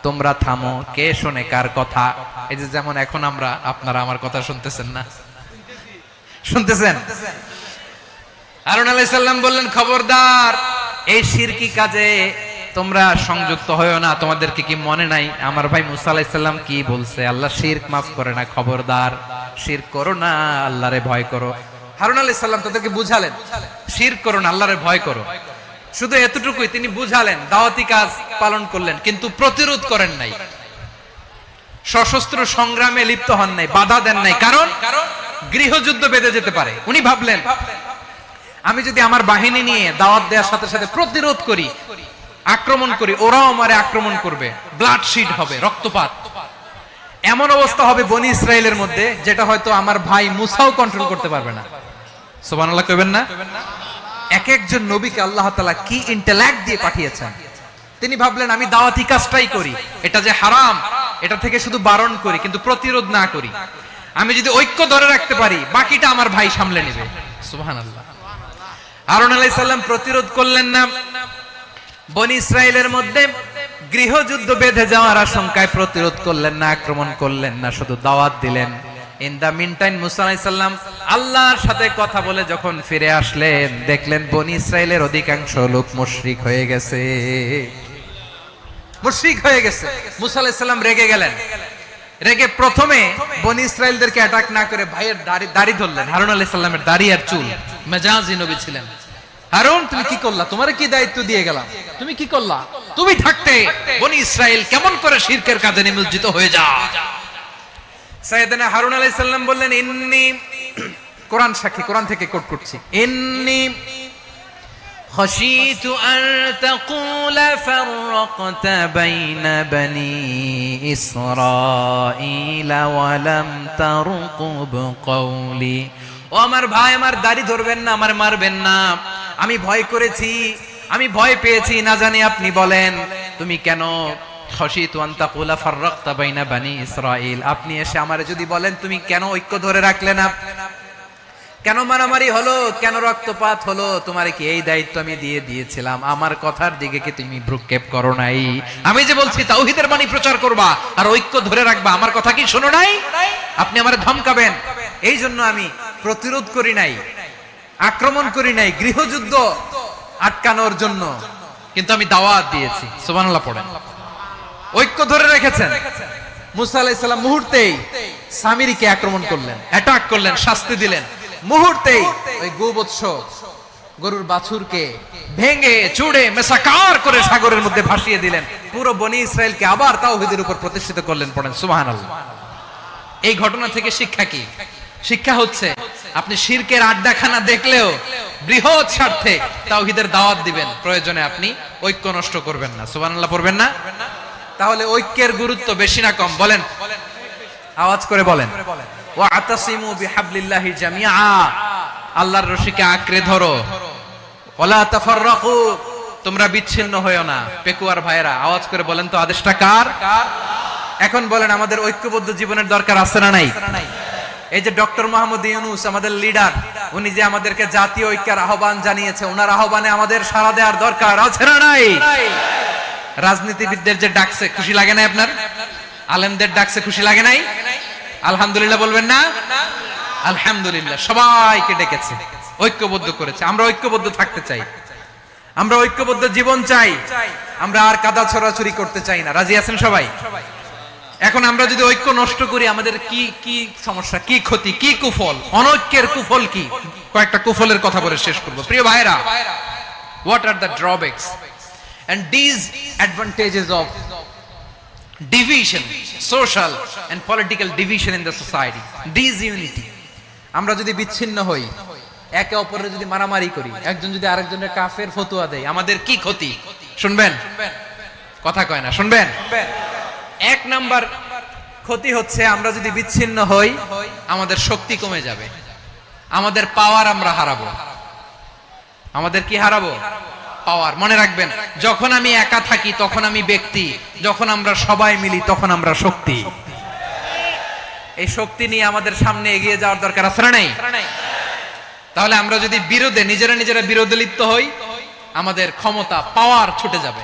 তোমরা থামো। কে শোনে কার কথা? এই যে যেমন এখন আপনারা আমার কথা শুনতেছেন না? শুনতেছেন? হারুন আলাইহিস সালাম বললেন, খবরদার, এই শিরকি কাজে তোমরা সংযুক্ত হয়ো না। তোমাদেরকে কি মনে নাই আমার ভাই মুসা আলাইহিস সালাম কি বলছে? আল্লাহ শিরক মাফ করে না। খবরদার, শিরক করো না, আল্লাহরে ভয় করো। হারুন আলাইহিস সালাম তাদেরকে বুঝালেন, শিরক করো না, আল্লাহরে ভয় করো। শুধু এতটুকুই তিনি বুঝালেন, দাওয়াতি কাজ পালন করলেন, কিন্তু প্রতিরোধ করেন নাই, সশস্ত্র সংগ্রামে লিপ্ত হন নাই, বাধা দেন নাই। কারণ গৃহযুদ্ধ বেঁধে যেতে পারে। উনি ভাবলেন, আমি যদি আমার বাহিনী নিয়ে দাওয়াত দেওয়ার সাথে সাথে প্রতিরোধ করি, আক্রমণ করি, ওরাও আমারে আক্রমণ করবে, ব্লাডশিড হবে, রক্তপাত। এমন অবস্থা হবে বনি ইসরাইলের মধ্যে, যেটা হয়তো আমার ভাই মুসাও কন্ট্রোল করতে পারবে না। সুবহানাল্লাহ কইবেন না? এক একজন নবীকে আল্লাহ তাআলা কি ইন্টেলেক্ট দিয়ে পাঠিয়েছেন। তিনি ভাবলেন, আমি দাওয়াতি কাজটাই করি, এটা যে হারাম এটা থেকে শুধু বারণ করি, কিন্তু প্রতিরোধ না করি। আমি যদি ঐক্য ধরে রাখতে পারি, বাকিটা আমার ভাই সামলে নেবে। সুবহানাল্লাহ। হারুন আলাইহিস সালাম প্রতিরোধ করলেন না। বনি ইসরাইলের মধ্যে গৃহযুদ্ধ বেঁধে যাওয়ার আশঙ্কায় প্রতিরোধ করলেন না, আক্রমণ করলেন না, শুধু দাওয়াত দিলেন। ইন দা মিন টাইম মুসা আলাইহিস সালাম আল্লাহর সাথে কথা বলে যখন ফিরে আসলেন, দেখলেন বনি ইসরাইলের অধিকাংশ লোক মুশরিক হয়ে গেছে। মুশরিক হয়ে গেছে। মুসা আলাইহিস সালাম রেগে গেলেন। রেগে প্রথমে বনি ইসরাইলদেরকে অ্যাটাক না করে ভাইয়ের দাড়ি ধরলেন। হারুন আলাইহিস সালামের দাড়ি আর চুল। মেজাজি নবী ছিলেন। হারুন, তুমি কি করলা? তোমারে কি দায়িত্ব দিয়ে গেলাম? তুমি কি করলা? তুমি থাকতে বনি ইসরাইল কেমন করে শিরকের কাজে নিমজ্জিত হয়ে যায়? সাইয়েদনা হারুন আলাইহিস সালাম বললেন, ইন্নী, কোরআন সাক্ষী, কোরআন থেকে কোট করছি, ইন্নী খাশিতু আন তাকুলা ফাররাকতা বাইনা বনি ইসরাঈলা ওয়া লাম তারকুব কওলি। ও আমার ভাই, আমার দাড়ি ধরবেন না, আমার মারবেন না। আমি ভয় করেছি, আমি ভয় পেয়েছি, না জানি আপনি বলেন তুমি কেন খাশিতু আন তাকুলা ফাররাকতা বাইনা বনি ইসরাঈল, আপনি এসে আমারে যদি বলেন তুমি কেন ঐক্য ধরে রাখলে না, কেন মারামারি হলো, কেন রক্তপাত হলো, তোমারে কি এই দায়িত্ব আমি দিয়ে দিয়েছিলাম? আমার কথার দিকে কি তুমি ভ্রুক্ষেপ করো নাই? আমি যে বলছি তাওহীদের বাণী প্রচার করবা আর ঐক্য ধরে রাখবা, আমার কথা কি শোনো নাই? আপনি আমারে ধমকাবেন, এই জন্য আমি প্রতিরোধ করি নাই, আক্রমণ করি নাই, গৃহযুদ্ধ আটকানোর জন্য কিন্তু আমি দাওয়াত দিয়েছি। সুবহানাল্লাহ পড়েন। ঐক্য ধরে রেখেছেন। মুসা আলাইহিস সালাম মুহূর্তেই সামিরীকে আক্রমণ করলেন, অ্যাটাক করলেন, শাস্তি দিলেন। মুহূর্তেই ওই গোবৎস গরুর বাছুরকে ভেঙে চুড়ে মেসাকার করে সাগরের মধ্যে ভাসিয়ে দিলেন। পুরো বনি ইসরাইলকে আবার তাওহীদের উপর প্রতিষ্ঠিত করলেন। পড়েন সুবহানাল্লাহ। এই ঘটনা থেকে শিক্ষা কি? শিক্ষা হচ্ছে আপনি শিরকের আড্ডাখানা দেখলেও বৃহৎ স্বার্থে তাওহীদের দাওয়াত দিবেন, প্রয়োজনে আপনি ঐক্য নষ্ট করবেন না। সুবহানাল্লাহ পড়বেন না? তাহলে ঐক্যের গুরুত্ব বেশি না কম? বলেন, আওয়াজ করে বলেন। ওয়া আতাসিমু বিহাবলিল্লাহি জামিআ, আল্লাহর রশিকে আঁকড়ে ধরো। ওয়ালা তাফাররাকু, তোমরা বিচ্ছিন্ন হয়ো না। পেকুয়ার ভাইরা আওয়াজ করে বলেন তো, আদেশটা কার? এখন বলেন, আমাদের ঐক্যবদ্ধ জীবনের দরকার আছে না নাই? এই যে ডক্টর মোহাম্মদ ইউনূস আমাদের লিডার, উনি যে আমাদেরকে জাতীয় ঐক্যের আহ্বান জানিয়েছে, ওনার আহ্বানে আমাদের সাড়া দেওয়ার দরকার আছে না নাই? রাজনীতিবিদদের যে ডাকছে, খুশি লাগে না আপনার? আলেমদের ডাকছে, খুশি লাগে নাই? আলহামদুলিল্লাহ বলবেন না? আলহামদুলিল্লাহ, সবাইকে ডেকেছে, ঐক্যবদ্ধ করেছে। আমরা ঐক্যবদ্ধ থাকতে চাই, আমরা ঐক্যবদ্ধ জীবন চাই, আমরা আর কাদা ছড়াছড়ি করতে চাই না। রাজি আছেন সবাই? এখন আমরা যদি ঐক্য নষ্ট করি, আমাদের কি কি সমস্যা, কি ক্ষতি, কি কুফল? অনৈক্যের কুফল কি? কয়েকটা কুফলের কথা বলে শেষ করব। প্রিয় ভাইরা, what are the drawbacks and disadvantages of division, social and political division in the society? Disunity. আমরা যদি বিচ্ছিন্ন হই, একে অপরের যদি মারামারি করি, একজন যদি আরেকজনের কাফের ফতোয়া দেয়, আমাদের কি ক্ষতি? শুনবেন? কথা কয় না, শুনবেন? এক নাম্বার ক্ষতি হচ্ছে, আমরা যদি বিচ্ছিন্ন হই, আমাদের শক্তি কমে যাবে, আমাদের পাওয়ার আমরা হারাবো। আমাদের কি হারাবো? পাওয়ার। মনে রাখবেন, যখন আমি একা থাকি তখন আমি ব্যক্তি, যখন আমরা সবাই মিলি তখন আমরা শক্তি। এই শক্তি নিয়ে আমাদের সামনে এগিয়ে যাওয়ার দরকার আছে না নাই? তাহলে আমরা যদি নিজেরা বিরোধে লিপ্ত হই, আমাদের ক্ষমতা, পাওয়ার ছুটে যাবে।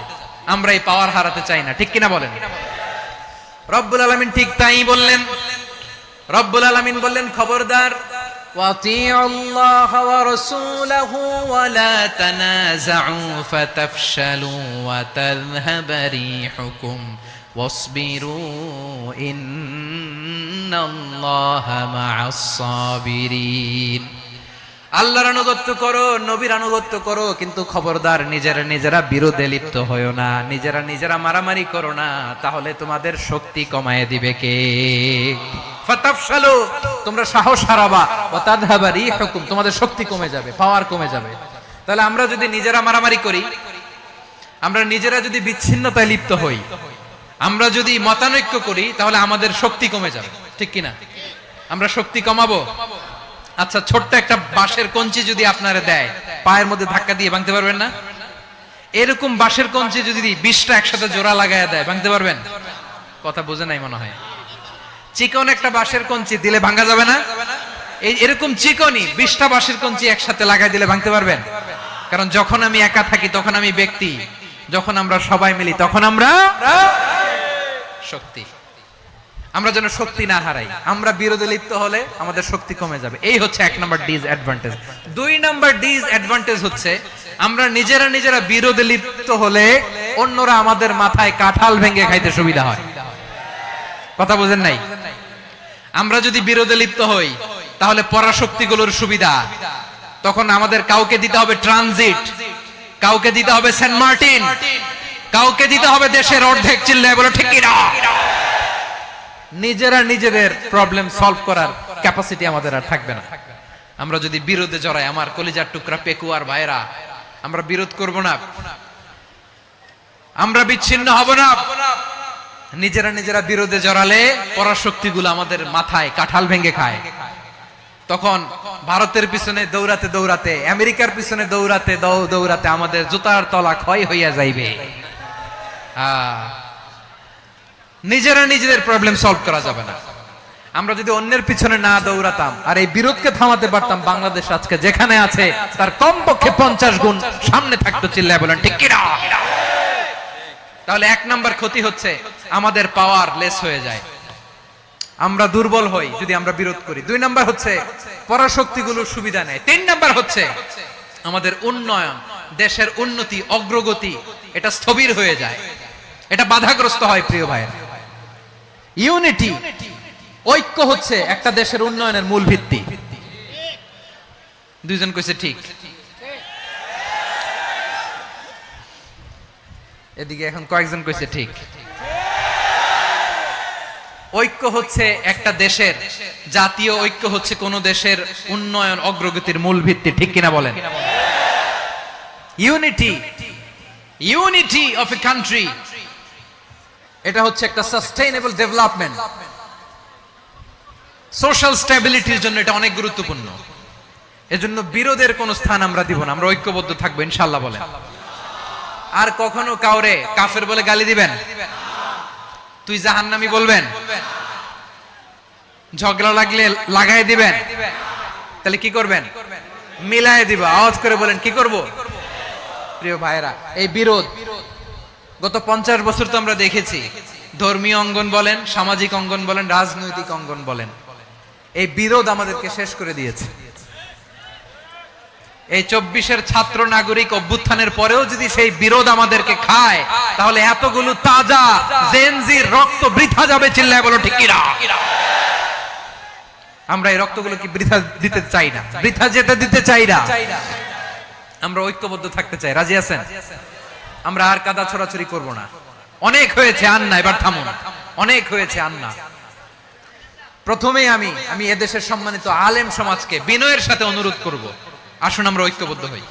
আমরা এই পাওয়ার হারাতে চাই না, ঠিক কিনা বলেন? রব্বুল আলামিন ঠিক তাই বললেন। রব্বুল আলামিন বললেন, খবরদার, وَأَطِيعُوا اللَّهَ وَرَسُولَهُ وَلَا تَنَازَعُوا فَتَفْشَلُوا وَتَذْهَبَ رِيحُكُمْ وَاصْبِرُوا إِنَّ اللَّهَ مَعَ الصَّابِرِينَ। আল্লাহর আনুগত্য করো, নবীর আনুগত্য করো, কিন্তু খবরদার নিজেরা বিরোধে লিপ্ত হয়ো না, নিজেরা মারামারি করো না, তাহলে তোমাদের শক্তি কমায় দিবে কে? ফাতাফশালু, তোমরা সাহস হারাবা, ওয়া তাযহাবা রিহুকুম, তোমাদের শক্তি কমে যাবে, পাওয়ার কমে যাবে। তাহলে আমরা যদি নিজেরা মারামারি করি, আমরা নিজেরা যদি বিচ্ছিন্নতায় লিপ্ত হই, আমরা যদি মতানৈক্য করি, তাহলে আমাদের শক্তি কমে যাবে, ঠিক কিনা? আমরা শক্তি কমাবো। আচ্ছা, ছোট্ট একটা বাঁশের কঞ্চি যদি আপনারা দেয়, পায়ের মধ্যে ধাক্কা দিয়ে ভাঙতে পারবেন না? এরকম বাঁশের কঞ্চি যদি 20টা একসাথে জোড়া লাগায় দেয়, ভাঙতে পারবেন? কথা বুঝে নাই মনে হয়। চিকন একটা বাঁশের কঞ্চি দিলে ভাঙা যাবে না? এরকম চিকনই 20টা বাঁশের কঞ্চি একসাথে লাগাই দিলে ভাঙতে পারবেন? কারণ যখন আমি একা থাকি তখন আমি ব্যক্তি, যখন আমরা সবাই মিলি তখন আমরা শক্তি। আমরা যেন শক্তি না হারাই। আমরা বিরোধে লিপ্ত হলে আমাদের শক্তি কমে যাবে। এই হচ্ছে 1 নাম্বার ডিসঅ্যাডভান্টেজ। 2 নাম্বার ডিসঅ্যাডভান্টেজ হচ্ছে আমরা নিজেরা বিরোধে লিপ্ত হলে অন্যরা আমাদের মাথায় কাঁঠাল ভেঙে খাইতে সুবিধা হয়। কথা বুঝেন নাই? আমরা যদি বিরোধে লিপ্ত হই তাহলে পরাশক্তিগুলোর সুবিধা, তখন আমাদের কাউকে দিতে হবে ট্রানজিট, কাউকে দিতে হবে সেন্ট মার্টিন, কাউকে দিতে হবে দেশের অর্ধেক। চিল্লায় বলো ঠিক কিনা? নিজেরা নিজেদের প্রবলেম সলভ করার ক্যাপাসিটি আমাদের আর থাকবে না। আমরা যদি বিরোধে জড়াই, আমার কলিজার টুকরা পেকুয়ার ভাইরা, আমরা বিরোধ করব না, আমরা বিচ্ছিন্ন হব না। নিজেরা বিরোধে জড়ালে পরাশক্তিগুলো আমাদের মাথায় কাঁঠাল ভেঙে খায়। তখন ভারতের পিছনে দৌড়াতে দৌড়াতে, আমেরিকার পিছনে দৌড়াতে দৌড়াতে আমাদের জুতার তলা ক্ষয় হইয়া যাইবে। নিজেরা নিজেদের প্রবলেম সলভ করা যাবে না। আমরা যদি অন্যের পিছনে না দৌড়াতাম আর এই বিরোধকে থামাতে পারতাম, বাংলাদেশ আজকে যেখানে আছে তার কমপক্ষে 50 গুণ সামনে থাকতো। চিল্লায় বলেন ঠিক কিনা? তাহলে 1 নাম্বার ক্ষতি হচ্ছে আমাদের পাওয়ার লেস হয়ে যায়, আমরা দুর্বল হই যদি আমরা বিরোধ করি। 2 নাম্বার হচ্ছে পরাশক্তিগুলোর সুবিধা নেয়। 3 নাম্বার হচ্ছে আমাদের উন্নয়ন, দেশের উন্নতি, অগ্রগতি এটা স্থবির হয়ে যায়, এটা বাধাগ্রস্ত হয়। প্রিয় ভাইয়েরা, ইউনিটি, ঐক্য হচ্ছে একটা দেশের উন্নয়নের মূল ভিত্তি। 2 জন কইছে ঠিক। এদিকে এখন কয়েকজন কইছে ঠিক। ঐক্য হচ্ছে একটা দেশের, জাতীয় ঐক্য হচ্ছে কোন দেশের উন্নয়ন অগ্রগতির মূল ভিত্তি। ঠিক কিনা বলেন? ইউনিটি অফ এ কান্ট্রি, এটা হচ্ছে একটা সাস্টেইনেবল ডেভেলপমেন্ট, সোশ্যাল স্ট্যাবিলিটির জন্য এটা অনেক গুরুত্বপূর্ণ। এজন্য বিরোধের কোনো স্থান আমরা দিব না, আমরা ঐক্যবদ্ধ থাকবো ইনশাআল্লাহ বলেন। আর কখনো কাউরে কাফের বলে গালি দিবেন? তুই জাহান্নামী বলবেন? ঝগড়া লাগলে লাগাই দিবেন? তাহলে কি করবেন? মিলায় দিব। আওয়াজ করে বলেন কি করব? প্রিয় ভাইরা, এই বিরোধ গত 50 বছর তো আমরা দেখেছি। ধর্মীয় অঙ্গন বলেন, সামাজিক অঙ্গন বলেন, রাজনৈতিক অঙ্গন বলেন, এই বিরোধ আমাদেরকে শেষ করে দিয়েছে। এই 24-এর ছাত্র নাগরিক অভ্যুত্থানের পরেও যদি সেই বিরোধ আমাদেরকে খায়, তাহলে এতগুলো তাজা জেনজির রক্ত বৃথা যাবে। চিল্লায় বলো ঠিক কিনা? আমরা এই রক্তগুলো কি বৃথা দিতে চাই না, বৃথা যেতে দিতে চাই না। আমরা ঐক্যবদ্ধ থাকতে চাই। রাজি আছেন? আমরা আর কাদা ছোড়াছুরি করব না। অনেক হয়েছে আন্না, এবার থামুন। অনেক হয়েছে আন্না। প্রথমেই আমি এদেশের সম্মানিত আলেম সমাজকে বিনয়ের সাথে অনুরোধ করব, আসুন আমরা ঐক্যবদ্ধ হই।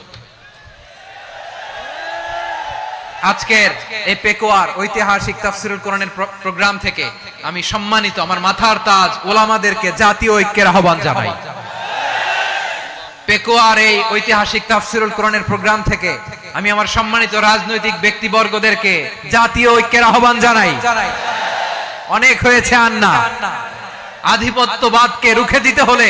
আজকের এই পেকুয়ার ঐতিহাসিক তাফসিরুল কোরআনের প্রোগ্রাম থেকে আমি সম্মানিত আমার মাথার তাজ ওলামাদেরকে জাতীয় ঐক্যের আহ্বান জানাই। পেকুয়ার এই ঐতিহাসিক তাফসিরুল কোরআনের প্রোগ্রাম থেকে আমি আমার সম্মানিত রাজনৈতিক ব্যক্তিবর্গদেরকে জাতীয় ঐক্যের আহ্বান জানাই। অনেক হয়েছে আন্না। আধিপত্যবাদকে রুখে দিতে হলে,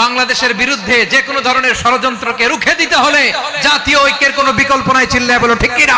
বাংলাদেশের বিরুদ্ধে যে কোনো ধরনের ষড়যন্ত্রকে রুখে দিতে হলে জাতীয় ঐক্যের কোনো বিকল্প নাই। চিল্লায় বলো ঠিক কিনা?